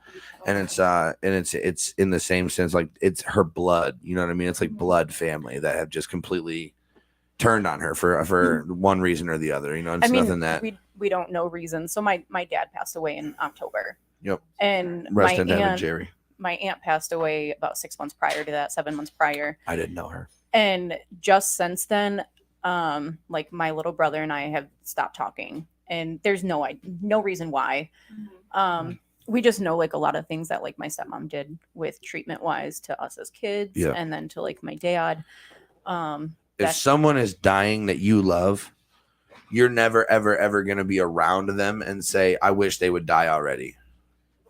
And it's in the same sense, like it's her blood. You know what I mean? It's like blood family that have just completely turned on her for one reason or the other. You know, it's nothing that we don't know reasons. So my dad passed away in October. Yep. And rest in heaven, Jerry. My aunt passed away about 6 months prior to that, 7 months prior. I didn't know her. And just since then, like my little brother and I have stopped talking, and there's no reason why. We just know like a lot of things that like my stepmom did with treatment wise to us as kids, and then to like my dad. If someone is dying that you love, you're never ever ever gonna be around them and say, "I wish they would die already."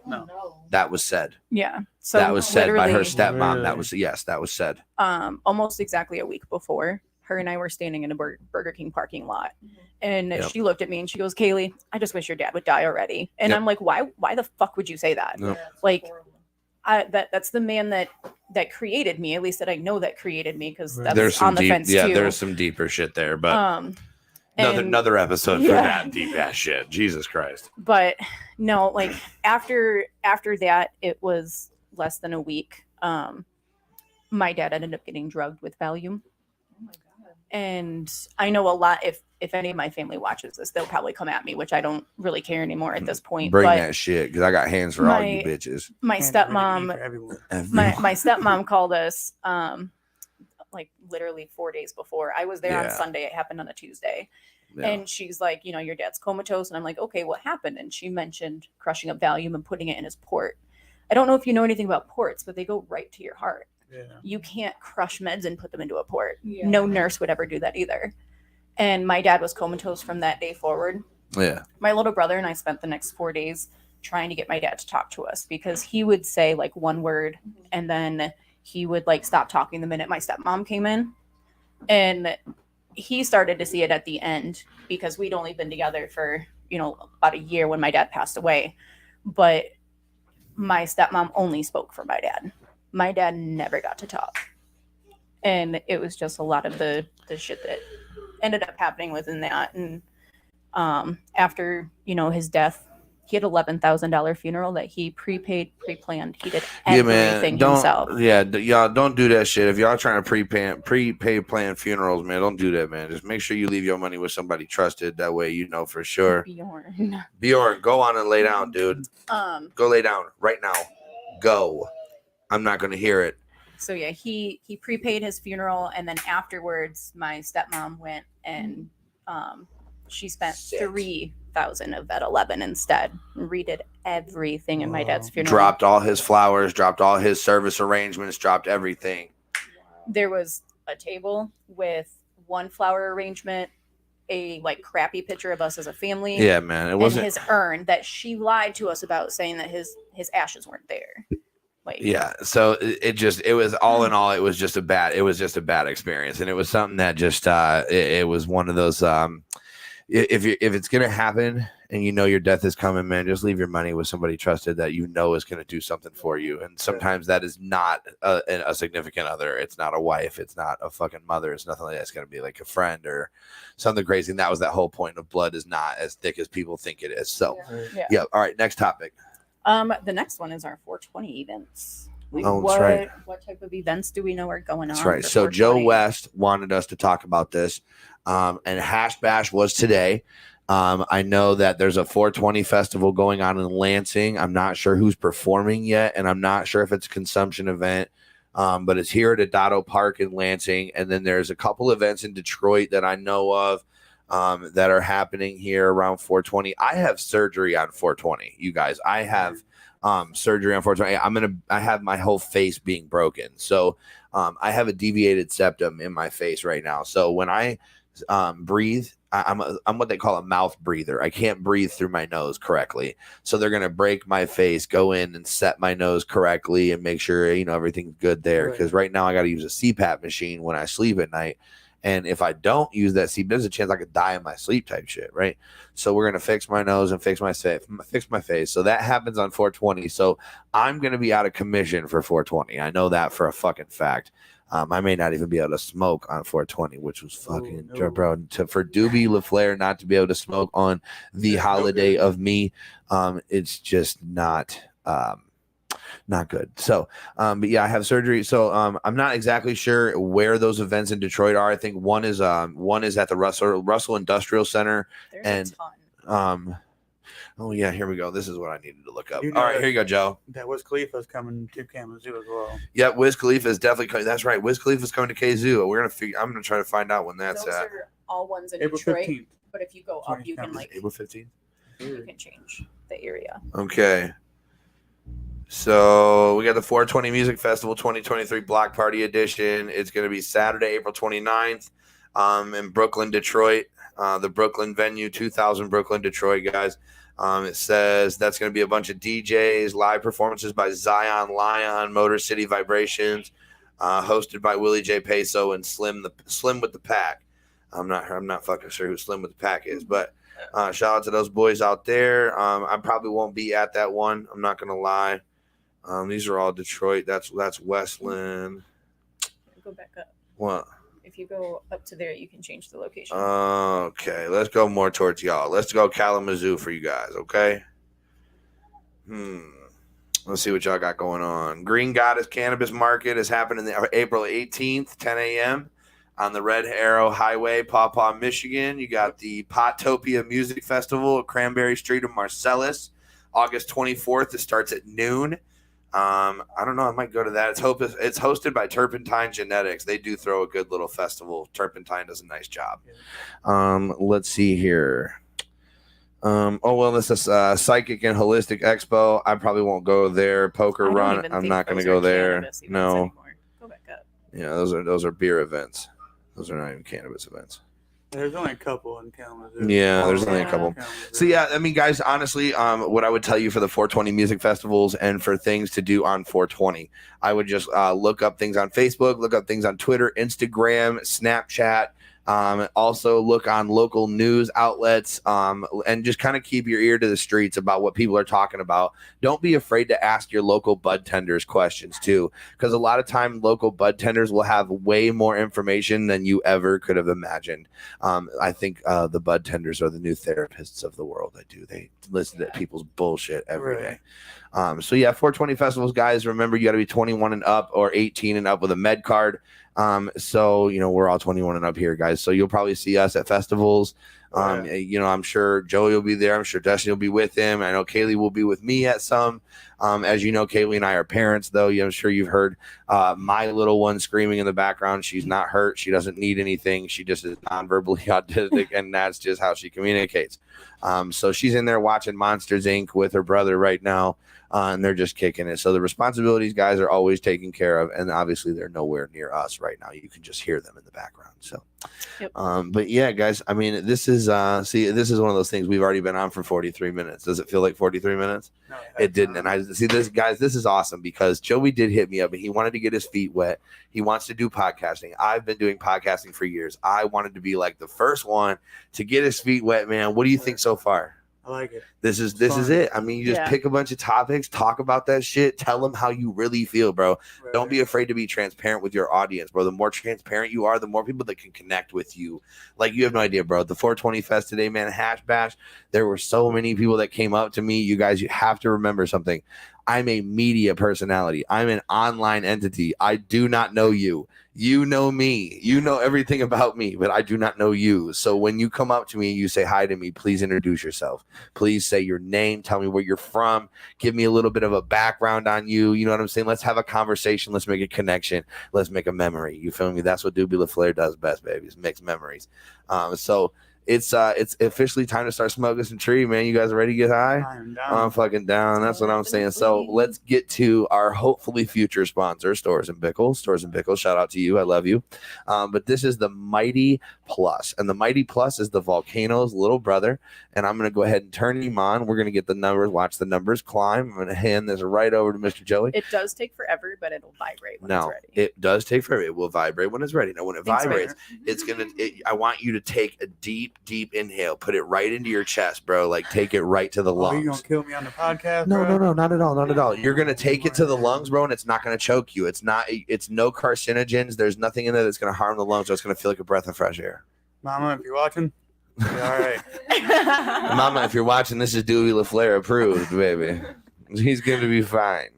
No. That was said. Yeah. So that was said by her stepmom. Really? That was said. Almost exactly a week before, her and I were standing in a Burger King parking lot, and she looked at me and she goes, "Kaylee, I just wish your dad would die already." And I'm like, "Why the fuck would you say that?" Like, that's the man that created me, at least that I know that created me, because that's there's on the fence too. There's some deeper shit there, but another episode for that deep ass shit. Jesus Christ. But no, like after that, it was less than a week. My dad ended up getting drugged with Valium. Oh my God. And I know a lot, if any of my family watches this, they'll probably come at me, which I don't really care anymore at this point. Bring that shit, because I got hands for all you bitches. My stepmom, my stepmom called us like literally 4 days before. I was there on Sunday. It happened on a Tuesday. Yeah. And she's like, your dad's comatose. And I'm like, okay, what happened? And she mentioned crushing up Valium and putting it in his port. I don't know if you know anything about ports, but they go right to your heart. Yeah. You can't crush meds and put them into a port. Yeah. No nurse would ever do that either. And my dad was comatose from that day forward. Yeah. My little brother and I spent the next 4 days trying to get my dad to talk to us, because he would say like one word and then he would like stop talking the minute my stepmom came in. And he started to see it at the end, because we'd only been together for, about a year when my dad passed away. But my stepmom only spoke for my dad. My dad never got to talk. And it was just a lot of the shit that ended up happening within that. And after, his death, he had $11,000 funeral that he prepaid, pre-planned. He did everything himself. Y'all don't do that shit. If y'all trying to prepay plan funerals, man, don't do that, man. Just make sure you leave your money with somebody trusted. That way, for sure. Bjorn, go on and lay down, dude. Go lay down right now. Go. I'm not going to hear it. So yeah, he prepaid his funeral, and then afterwards, my stepmom went and she spent $3,000 of that 11 instead, and redid everything in my dad's funeral. Dropped all his flowers, dropped all his service arrangements, dropped everything. There was a table with one flower arrangement, a like crappy picture of us as a family. Yeah, man, it wasn't. And his urn that she lied to us about, saying that his ashes weren't there. So it was all in all, it was just a bad experience, and it was something that just it was one of those if it's gonna happen and your death is coming, man, just leave your money with somebody trusted that is gonna do something for you. And sometimes that is not a significant other, it's not a wife, it's not a fucking mother, it's nothing like that. It's gonna be like a friend or something crazy. And that was that whole point of blood is not as thick as people think it is. So yeah. All right, next topic. The next one is our 420 events. That's right. What type of events do we know are going on? That's right. So Joe West wanted us to talk about this, and Hash Bash was today. I know that there's a 420 festival going on in Lansing. I'm not sure who's performing yet, and I'm not sure if it's a consumption event, but it's here at Adado Park in Lansing. And then there's a couple events in Detroit that I know of. that are happening here around 420. I have surgery on 420, you guys. I have surgery on 420. I have my whole face being broken. So I have a deviated septum in my face right now. So when I breathe, I'm what they call a mouth breather. I can't breathe through my nose correctly. So they're going to break my face, go in and set my nose correctly and make sure, everything's good there. Because right now I got to use a CPAP machine when I sleep at night. And if I don't use that CPAP, there's a chance I could die in my sleep type shit, right? So we're going to fix my nose and fix my face. So that happens on 420. So I'm going to be out of commission for 420. I know that for a fucking fact. I may not even be able to smoke on 420, which was fucking, bro. For Doobie LaFleur not to be able to smoke on the holiday of me, it's just not good. So, but yeah, I have surgery. So, I'm not exactly sure where those events in Detroit are. I think one is at the Russell Industrial Center. There's a ton. Oh yeah, here we go. This is what I needed to look up. All right, here you go, Joe. That Wiz Khalifa's coming to Kalamazoo as well. Yeah, Wiz Khalifa is definitely coming. That's right. Wiz Khalifa's coming to KZoo. I'm gonna try to find out when that's Those at. are all ones in April Detroit. 15th. But if you go up, you can April 15th. you can change the area. Okay. So we got the 420 Music Festival 2023 Block Party Edition. It's going to be Saturday, April 29th in Brooklyn, Detroit. The Brooklyn venue, 2000 Brooklyn, Detroit, guys. It says that's going to be a bunch of DJs, live performances by Zion Lion, Motor City Vibrations, hosted by Willie J. Peso and Slim with the Pack. I'm not fucking sure who Slim with the Pack is, but shout out to those boys out there. I probably won't be at that one. I'm not going to lie. These are all Detroit. That's Westland. Go back up. What? If you go up to there, you can change the location. Okay, let's go more towards y'all. Let's go Kalamazoo for you guys, okay? Let's see what y'all got going on. Green Goddess Cannabis Market is happening April 18th, 10 a.m. on the Red Arrow Highway, Paw Paw, Michigan. You got the Pottopia Music Festival at Cranberry Street in Marcellus, August 24th. It starts at noon. I don't know. I might go to that. It's hosted by Turpentine Genetics. They do throw a good little festival. Turpentine does a nice job. Let's see here. This is Psychic and Holistic Expo. I probably won't go there. Poker Run. I'm not going to go there. No. Anymore. Go back up. Yeah, those are beer events. Those are not even cannabis events. There's only a couple in Kalamazoo. Yeah, there's only a couple. So yeah, I mean, guys, honestly, what I would tell you for the 420 music festivals and for things to do on 420, I would just look up things on Facebook, look up things on Twitter, Instagram, Snapchat. Also look on local news outlets and just kind of keep your ear to the streets about what people are talking about. Don't be afraid to ask your local bud tenders questions too, because a lot of time local bud tenders will have way more information than you ever could have imagined. I think the bud tenders are the new therapists of the world. They listen to people's bullshit every day. So yeah, 420 festivals, guys, remember you got to be 21 and up or 18 and up with a med card. So, we're all 21 and up here, guys. So you'll probably see us at festivals. I'm sure Joey will be there. I'm sure Destiny will be with him. I know Kaylee will be with me at some. As you know, Kaylee and I are parents, though. I'm sure you've heard my little one screaming in the background. She's not hurt. She doesn't need anything. She just is non-verbally autistic, and that's just how she communicates. So she's in there watching Monsters, Inc. with her brother right now. And they're just kicking it. So the responsibilities, guys, are always taken care of. And obviously, they're nowhere near us right now. You can just hear them in the background. So, yep. But yeah, guys, I mean, this is this is one of those things. We've already been on for 43 minutes. Does it feel like 43 minutes? No, it didn't. And I see this, guys, this is awesome because Joey did hit me up and he wanted to get his feet wet. He wants to do podcasting. I've been doing podcasting for years. I wanted to be like the first one to get his feet wet, man. What do you think so far? I like it. This is it. I mean, you just pick a bunch of topics, talk about that shit, tell them how you really feel, bro. Right. Don't be afraid to be transparent with your audience, bro. The more transparent you are, the more people that can connect with you. Like, you have no idea, bro. The 420 Fest today, man, Hash Bash, there were so many people that came up to me. You guys, you have to remember something. I'm a media personality. I'm an online entity. I do not know you. You know me. You know everything about me, but I do not know you. So when you come up to me, you say hi to me, please introduce yourself. Please say your name. Tell me where you're from. Give me a little bit of a background on you. You know what I'm saying? Let's have a conversation. Let's make a connection. Let's make a memory. You feel me? That's what Doobie LaFleur does best, baby, is makes memories. So it's officially time to start smoking some tree, man. You guys ready to get high? I'm down. I'm fucking down. That's what I'm saying. So let's get to our hopefully future sponsor, Stores and Pickles. Stores and Pickles, shout out to you. I love you. But this is the Mighty Plus, and the Mighty Plus is the Volcano's little brother. And I'm going to go ahead and turn him on. We're going to get the numbers, watch the numbers climb. I'm going to hand this right over to Mr. Joey. It does take forever, but it'll vibrate when it's ready. It does take forever. It will vibrate when it's ready. Now, when it Thanks, vibrates, I want you to take a deep, deep inhale. Put it right into your chest, bro. Like, take it right to the lungs. Are you gonna kill me on the podcast? No, bro? no, not at all, not at all. You're gonna take it to the lungs, bro, and it's not gonna choke you. It's no carcinogens. There's nothing in there that's gonna harm the lungs. So it's gonna feel like a breath of fresh air. Mama, if you're watching, all right. Mama, if you're watching, this is Dewey LaFleur approved, baby. He's gonna be fine.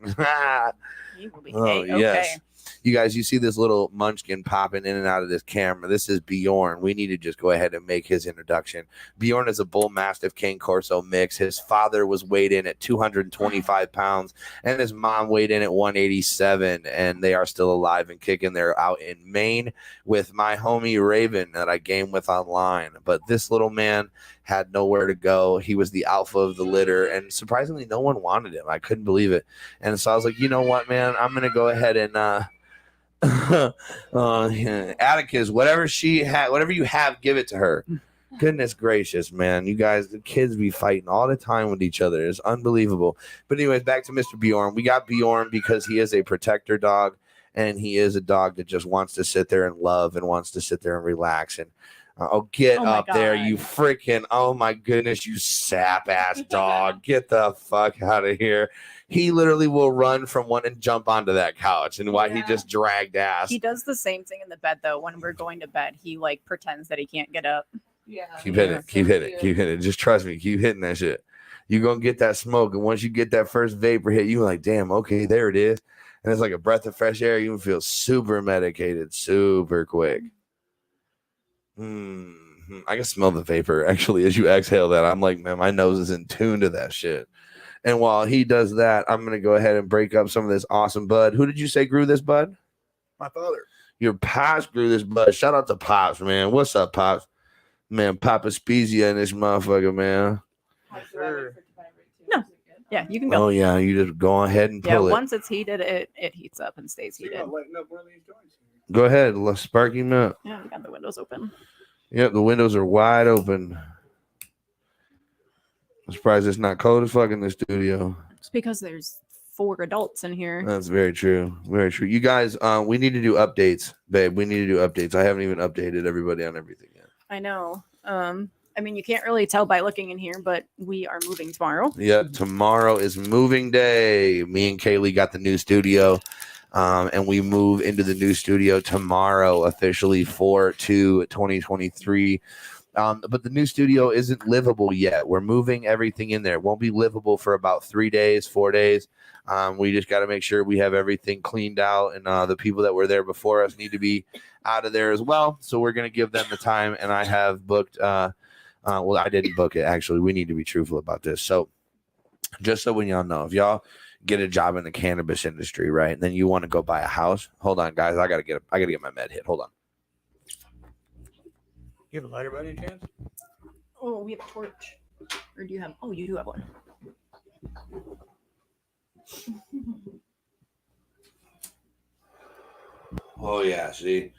He will be okay. Yes. You guys, you see this little munchkin popping in and out of this camera. This is Bjorn. We need to just go ahead and make his introduction. Bjorn is a Bull Mastiff Cane Corso mix. His father was weighed in at 225 pounds, and his mom weighed in at 187, and they are still alive and kicking. They're out in Maine with my homie Raven that I game with online. But this little man had nowhere to go. He was the alpha of the litter, and surprisingly, no one wanted him. I couldn't believe it. And so I was like, you know what, man? I'm going to go ahead and Atticus, whatever you have, give it to her. Goodness gracious, man. You guys, the kids be fighting all the time with each other. It's unbelievable. But anyways, back to Mr. Bjorn. We got Bjorn because he is a protector dog, and he is a dog that just wants to sit there and love and wants to sit there and relax. And get up there, you freaking, oh my goodness, you sap ass dog. Get the fuck out of here. He literally will run from one and jump onto that couch, and why he just dragged ass. He does the same thing in the bed though. When we're going to bed, he like pretends that he can't get up. Yeah. Keep hitting it. Just trust me, keep hitting that shit. You're gonna get that smoke, and once you get that first vapor hit, you're like, damn, okay, there it is. And it's like a breath of fresh air. You feel super medicated, super quick. I can smell the vapor actually as you exhale that. I'm like, man, my nose is in tune to that shit. And while he does that, I'm going to go ahead and break up some of this awesome bud. Who did you say grew this bud? My father. Your Pops grew this bud. Shout out to Pops, man. What's up, Pops? Man, Papa Spezia in this motherfucker, man. Sure. No. Yeah, you can go. Oh, yeah. You just go ahead and pull it. Once it's heated, it heats up and stays heated. Go ahead. Let's spark him up. Yeah, we got the windows open. Yep, the windows are wide open. I'm surprised it's not cold as fuck in the studio. It's because there's 4 adults in here. That's very true. Very true. You guys, we need to do updates, babe. We need to do updates. I haven't even updated everybody on everything yet. I know. I mean, you can't really tell by looking in here, but we are moving tomorrow. Yep, tomorrow is moving day. Me and Kaylee got the new studio, and we move into the new studio tomorrow, officially 4/2/2023. But the new studio isn't livable yet. We're moving everything in there. It won't be livable for about 3 days, 4 days. We just got to make sure we have everything cleaned out, and the people that were there before us need to be out of there as well. So we're going to give them the time, and I have booked well, I didn't book it, actually. We need to be truthful about this. So just so when y'all know, if y'all get a job in the cannabis industry, right, and then you want to go buy a house, hold on, guys. I gotta get my med hit. Hold on. You have a lighter by any chance? Oh, we have a torch. Or do you have? Oh, you do have one. Oh yeah, see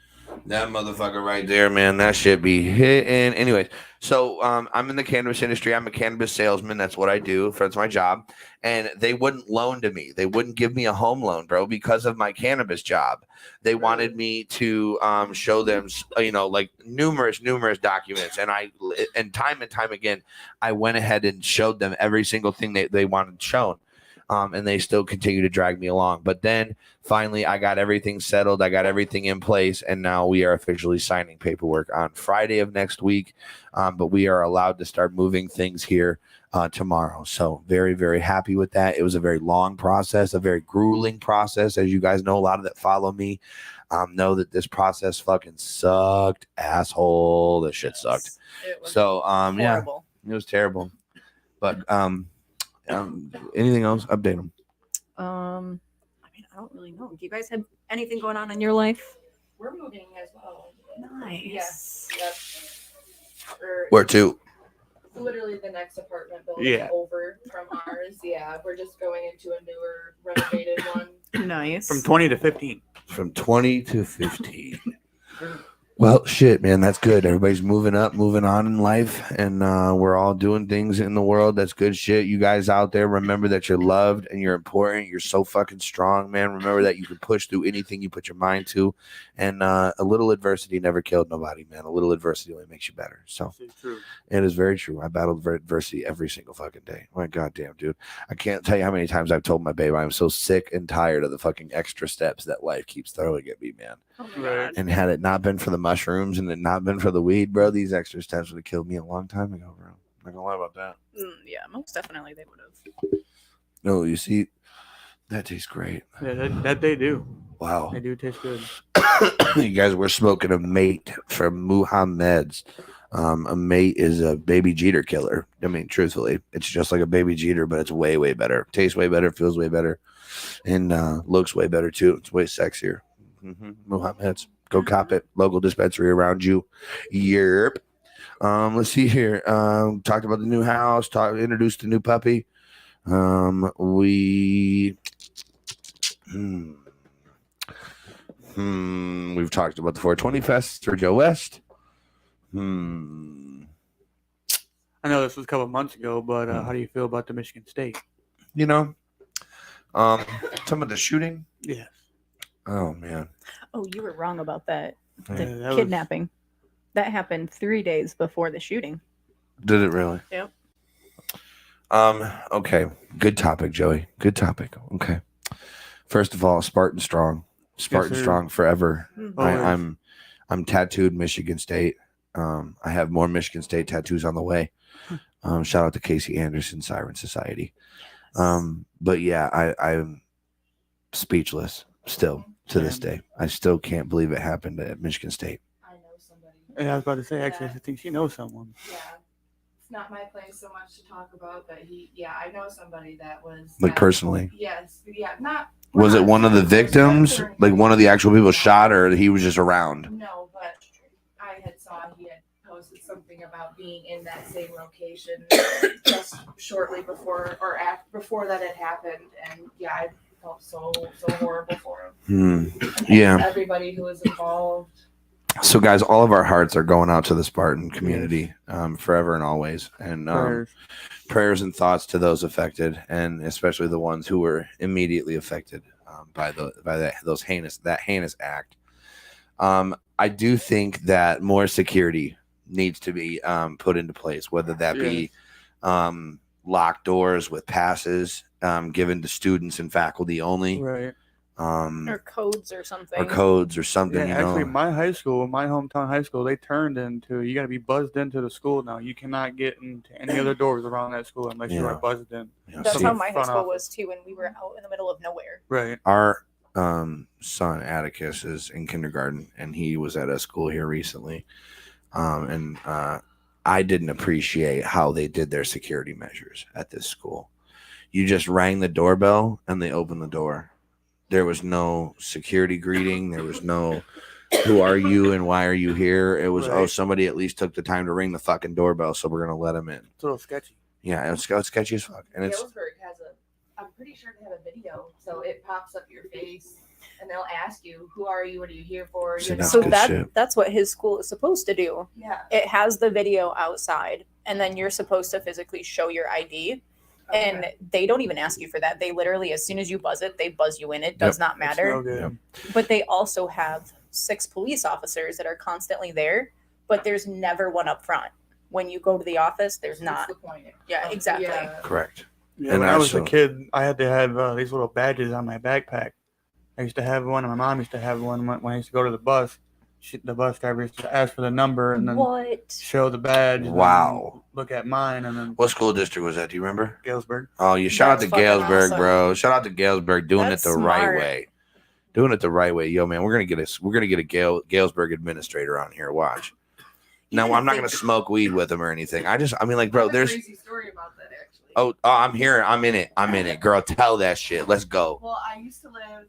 that motherfucker right there, man. That shit be hitting. Anyways, so I'm in the cannabis industry. I'm a cannabis salesman. That's what I do. That's my job. And they wouldn't loan to me. They wouldn't give me a home loan, bro, because of my cannabis job. They wanted me to show them, like numerous documents. And time again, I went ahead and showed them every single thing they wanted shown. And they still continue to drag me along. But then finally, I got everything settled. I got everything in place. And now we are officially signing paperwork on Friday of next week. But we are allowed to start moving things here tomorrow. So very, very happy with that. It was a very long process, a very grueling process. As you guys know, a lot of that follow me know that this process fucking sucked. Asshole. This shit sucked. So, yeah, it was terrible. But, anything else? Update them. I mean, I don't really know. Do you guys have anything going on in your life? We're moving as well. Nice. Yes. Yep. or Where to? literally the next apartment building Yeah. over from ours. Yeah, we're just going into a newer, renovated one. Nice. From 20 to 15. From 20 to 15. Well, shit, man, that's good. Everybody's moving up, moving on in life, and we're all doing things in the world. That's good shit. You guys out there, remember that you're loved and you're important. You're so fucking strong, man. Remember that you can push through anything you put your mind to, and a little adversity never killed nobody, man. A little adversity only makes you better. So This is true. it is very true. I battled adversity every single fucking day. My goddamn, dude. I can't tell you how many times I've told my babe I'm so sick and tired of the fucking extra steps that life keeps throwing at me, man. Oh my Right. God. And had it not been for the mushrooms and it not been for the weed, bro, these extra steps would have killed me a long time ago, bro. Not gonna lie about that. Yeah, most definitely they would have. No, you see, that tastes great. Yeah, that they do. Wow. They do taste good. You guys were smoking a mate from Muhammad's. A mate is a baby Jeter killer. I mean, truthfully, it's just like a baby Jeter, but it's way, way better. Tastes way better, feels way better, and looks way better too. It's way sexier. Muhammad's. Go cop it. Local dispensary around you. Yerp. Let's see here. Talked about the new house. Introduced the new puppy. We've talked about the 420 Fest for Joe West. I know this was a couple months ago, but how do you feel about the Michigan State? You know, some of the shooting. Yes. Oh man. Oh, you were wrong about that. The Yeah, that was- kidnapping. That happened 3 days before the shooting. Did it really? Yep. Okay. Good topic, Joey. Good topic. Okay. First of all, Spartan strong. Spartan sir. strong forever. Mhm. Always. I'm tattooed Michigan State. I have more Michigan State tattoos on the way. Shout out to Casey Anderson, Siren Society. But yeah, I'm speechless still to this day. I still can't believe it happened at Michigan State. I know somebody. Yeah, I was about to say, actually, Yeah. I think she knows someone. Yeah. It's not my place so much to talk about, but I know somebody that was Like personally? Yes. Yeah. Not. Was it not one of the close friends victims? or Like one of the actual people shot, or he was just around? No, but I had saw he had posted something about being in that same location just shortly before or before that had happened, and yeah, I felt so horrible for him. Yeah. Everybody who was involved. So, guys, all of our hearts are going out to the Spartan community, forever and always, and prayers and thoughts to those affected, and especially the ones who were immediately affected by that heinous act. I do think that more security needs to be put into place, whether that be locked doors with passes given to students and faculty only, Right. Or codes or something. Yeah, you actually, know. my high school, my hometown high school, they turned into, you got to be buzzed into the school now. You cannot get into any other doors around that school unless you are buzzed in. You know, That's see, how my high front school office. was too, and we were out in the middle of nowhere. Right. our son Atticus is in kindergarten, and he was at a school here recently, and I didn't appreciate how they did their security measures at this school. You just rang the doorbell and they opened the door. There was no security greeting. There was no who are you and why are you here. It was Right. somebody at least took the time to ring the fucking doorbell, so we're gonna let him in. It's a little sketchy. Yeah, it's sketchy as fuck, and it's Galesburg has I'm pretty sure they have a video, so it pops up your face, and they'll ask you, "Who are you? What are you here for?" See, You that's know? So good shit. that's what his school is supposed to do. Yeah. It has the video outside, and then you're supposed to physically show your ID. And Okay. they don't even ask you for that. They literally, as soon as you buzz it, they buzz you in. It does not It's matter. no good. Yep. But they also have 6 police officers that are constantly there, but there's never one up front. When you go to the office, there's not. That's the point. Yeah, exactly. Yeah. correct. Yeah, And when I was a also- kid, I had to have these little badges on my backpack. I used to have one, and my mom used to have one when I used to go to the bus. The bus driver used to ask for the number and then What? show the badge. And Wow. then look at mine, and then What school district was that? Do you remember? Galesburg. Oh, you shout out That's to fucking Galesburg, awesome. bro. Shout out to Galesburg doing That's it the right smart. way. Doing it the right way. Yo, man, we're gonna get a Galesburg administrator on here. Watch. No, I'm not gonna smoke weed with him or anything. I mean, like, I bro, have a there's crazy story about that actually. oh, I'm here. I'm in it, girl. Tell that shit. Let's go. Well, I used to live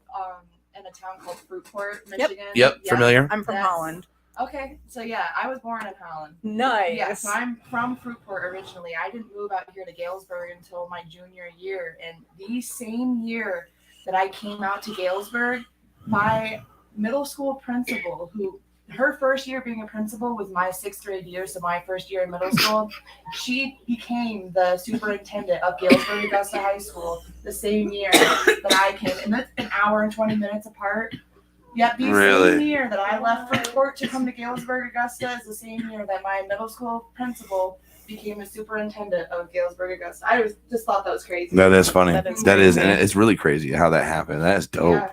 in a town called Fruitport, Michigan. Yep, Yeah. familiar. I'm from That's- Holland. Okay, so yeah, I was born in Holland. Nice. Yeah, so I'm from Fruitport originally. I didn't move out here to Galesburg until my junior year. And the same year that I came out to Galesburg, my middle school principal, who her first year being a principal was my 6th grade year, so my first year in middle school, she became the superintendent of Galesburg Augusta High School the same year that I came. And that's an hour and 20 minutes apart. Yep, the same year that I left Fruitport to come to Galesburg Augusta is the same year that my middle school principal became a superintendent of Galesburg Augusta. I just thought that was crazy. That is funny. That is, and crazy. it's really crazy how that happened. That's dope. Yeah.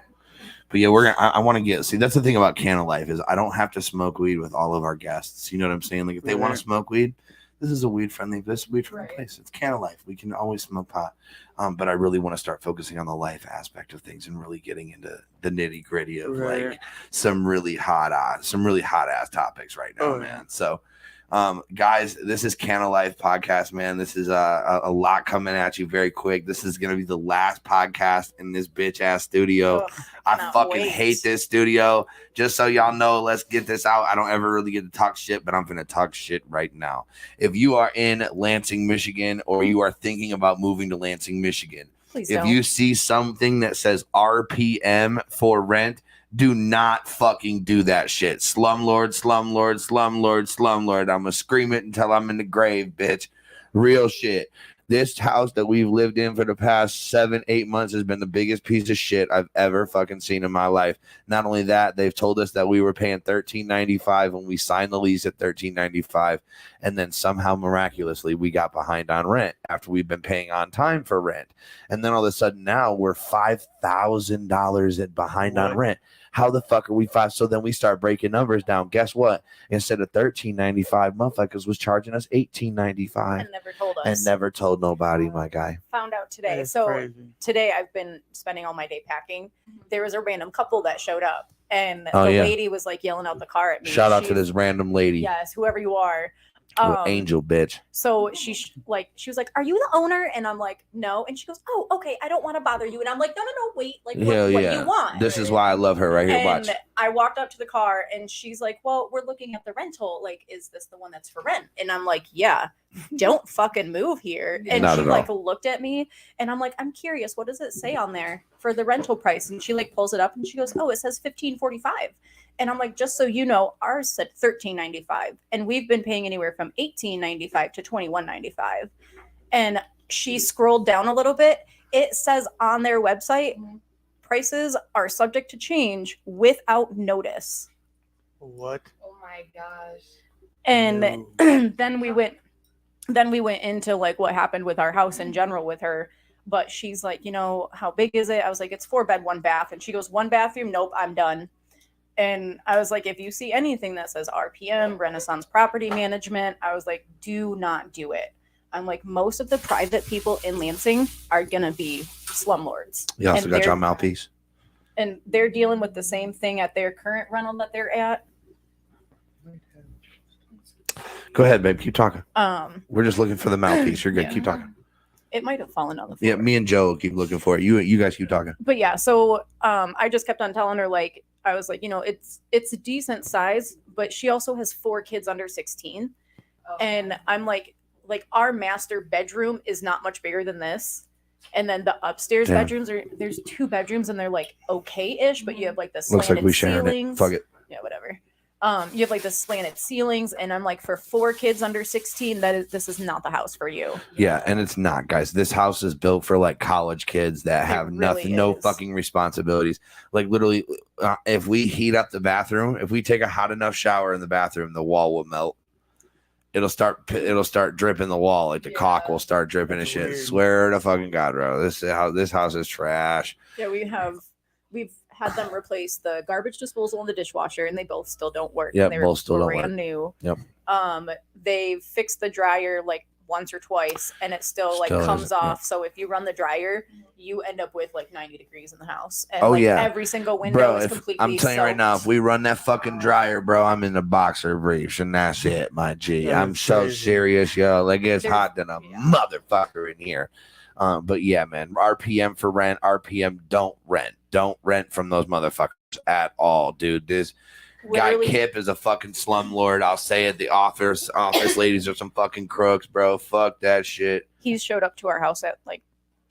But yeah, I want to get. See, that's the thing about Canna Life is I don't have to smoke weed with all of our guests. You know what I'm saying? Like if they want to smoke weed, this is a weed friendly place. It's Canna Life. We can always smoke pot. But I really want to start focusing on the life aspect of things and really getting into the nitty gritty of like some really hot ass topics right now, man. So, guys, this is Canna Life podcast, man. This is a lot coming at you very quick. This is gonna be the last podcast in this bitch ass studio. I fucking hate this studio. Just so y'all know, let's get this out. I don't ever really get to talk shit, but I'm gonna talk shit right now. If you are in Lansing, Michigan, or you are thinking about moving to Lansing, Michigan, Please if don't. you see something that says RPM for rent, do not fucking do that shit. Slumlord, slumlord, slumlord, slumlord. I'm gonna scream it until I'm in the grave, bitch. Real shit. This house that we've lived in for the past 7-8 months has been the biggest piece of shit I've ever fucking seen in my life. Not only that, they've told us that we were paying $13.95 when we signed the lease at $13.95, and then somehow miraculously we got behind on rent after we've been paying on time for rent. And then all of a sudden now we're $5,000 behind on rent. How the fuck are we five? So then we start breaking numbers down. Guess what? Instead of $13.95, motherfuckers was charging us $18.95 and never told us. and never told nobody, my guy. Found out today. So today I've been spending all my day packing. There was a random couple that showed up, and the lady was like yelling out the car at me. Shout out to this random lady. Yes, whoever you are. Angel bitch. So she was like, "Are you the owner?" And I'm like, "No." And she goes, "Oh, okay. I don't want to bother you." And I'm like, "No, wait. Like, what do you want?" This is why I love her right here. And watch. I walked up to the car, and she's like, "Well, we're looking at the rental. Like, is this the one that's for rent?" And I'm like, "Yeah, don't fucking move here." And Not she at like all. looked at me, and I'm like, "I'm curious. What does it say on there for the rental price?" And she like pulls it up, and she goes, "Oh, it says $15.45." And I'm like, just so you know, ours said $13.95, and we've been paying anywhere from $18.95 to $21.95. And she scrolled down a little bit. It says on their website, prices are subject to change without notice. What? Oh my gosh. And then we went into like what happened with our house in general with her. But she's like, how big is it? I was like, it's 4-bed, 1 bath. And she goes, 1 bathroom? Nope, I'm done. And I was like, if you see anything that says RPM, Renaissance Property Management, I was like, do not do it. I'm like, most of the private people in Lansing are going to be slumlords. You also got your mouthpiece. And they're dealing with the same thing at their current rental that they're at. Go ahead, babe. Keep talking. We're just looking for the mouthpiece. You're good. Yeah. Keep talking. It might have fallen on the floor. Yeah, me and Joe keep looking for it. You guys keep talking. But yeah, so I just kept on telling her, like, I was like, it's a decent size, but she also has 4 kids under 16. Okay. And I'm like our master bedroom is not much bigger than this. And then the upstairs bedrooms there's 2 bedrooms and they're like okay-ish, but you have like the slanted looks like we sharing ceilings. it. Fuck it. Yeah, whatever. You have like the slanted ceilings, and I'm like, for 4 kids under 16, this is not the house for you. Yeah, and it's not, guys. This house is built for like college kids that have no fucking responsibilities. Like literally, if we heat up the bathroom, if we take a hot enough shower in the bathroom, the wall will melt. It'll start dripping the wall, like the caulk will start dripping and shit. Weird. Swear to fucking God, bro. This house is trash. Yeah, we've had them replace the garbage disposal and the dishwasher, and they both still don't work. Yeah, and they're both still don't brand work. New. Yep. They fixed the dryer like once or twice, and it still comes off. Yeah. So if you run the dryer, you end up with like 90 degrees in the house. And every single window is completely I'm telling you right now, if we run that fucking dryer, bro, I'm in the boxer briefs, and that's it, my G. I'm so serious, yo. Like it's hot than a motherfucker in here. But yeah, man, RPM for rent. RPM don't rent. Don't rent from those motherfuckers at all, dude. Guy Kip is a fucking slumlord. I'll say it. The office ladies are some fucking crooks, bro. Fuck that shit. He showed up to our house at like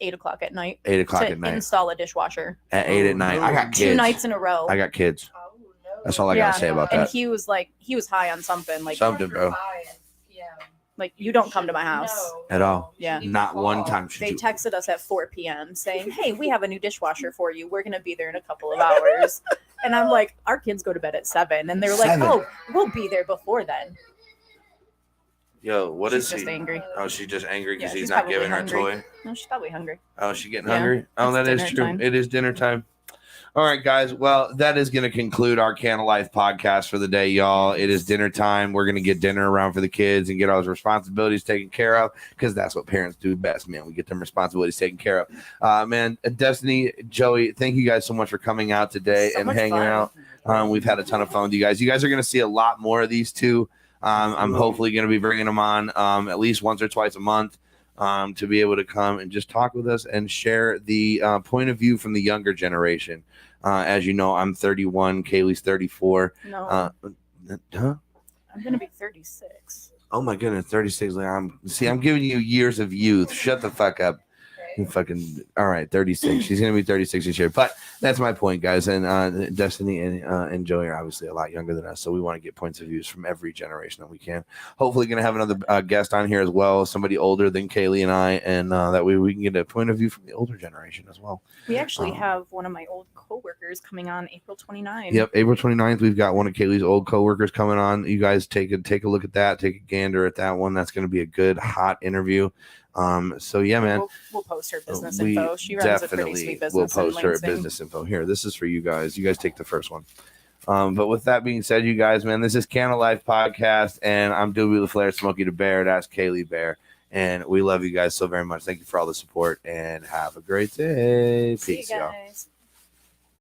8 o'clock at night. 8 o'clock to at night. install a dishwasher. At 8 at night. I got kids. 2 nights in a row. I got kids. Oh, no. That's all I gotta say about that. And he was high on something. Like something, bro. Yeah. Like, you don't come to my house. At all. Yeah. Not one time. They texted us at 4 p.m. saying, hey, we have a new dishwasher for you. We're going to be there in a couple of hours. And I'm like, our kids go to bed at 7. And they were like, 7. oh, we'll be there before then. Yo, what is She's just angry. Oh, she's just angry because Yeah, he's she's not probably giving her hungry. a toy. No, she's probably hungry. Oh, she getting Yeah, hungry? Oh, it's that is dinner true. time. It is dinner time. All right, guys. Well, that is going to conclude our Can of Life podcast for the day, y'all. It is dinner time. We're going to get dinner around for the kids and get all those responsibilities taken care of because that's what parents do best, man. We get them responsibilities taken care of. Man, Destiny, Joey, thank you guys so much for coming out today and hanging out. We've had a ton of fun with you guys. You guys are going to see a lot more of these two. I'm hopefully going to be bringing them on at least once or twice a month. To be able to come and just talk with us and share the point of view from the younger generation. As you know, I'm 31. Kaylee's 34. No. Huh? I'm going to be 36. Oh my goodness, 36. I'm giving you years of youth. Shut the fuck up. You fucking all right, 36. She's gonna be 36 this year. But that's my point, guys. And Destiny and Joey are obviously a lot younger than us, so we want to get points of views from every generation that we can. Hopefully, gonna have another guest on here as well, somebody older than Kaylee and I, and that way we can get a point of view from the older generation as well. We actually have one of my old coworkers coming on April 29th. Yep, April 29th. We've got one of Kaylee's old coworkers coming on. You guys take a look at that. Take a gander at that one. That's going to be a good hot interview. So yeah, man, we'll post her business info. She runs a pretty sweet business. We'll post her business info here. This is for you guys. You guys take the first one. But with that being said, you guys, man, this is Can of Life podcast, and I'm Doobie LaFleur, Smokey the Bear. That's Kaylee Bear, and we love you guys so very much. Thank you for all the support, and have a great day. Peace, y'all.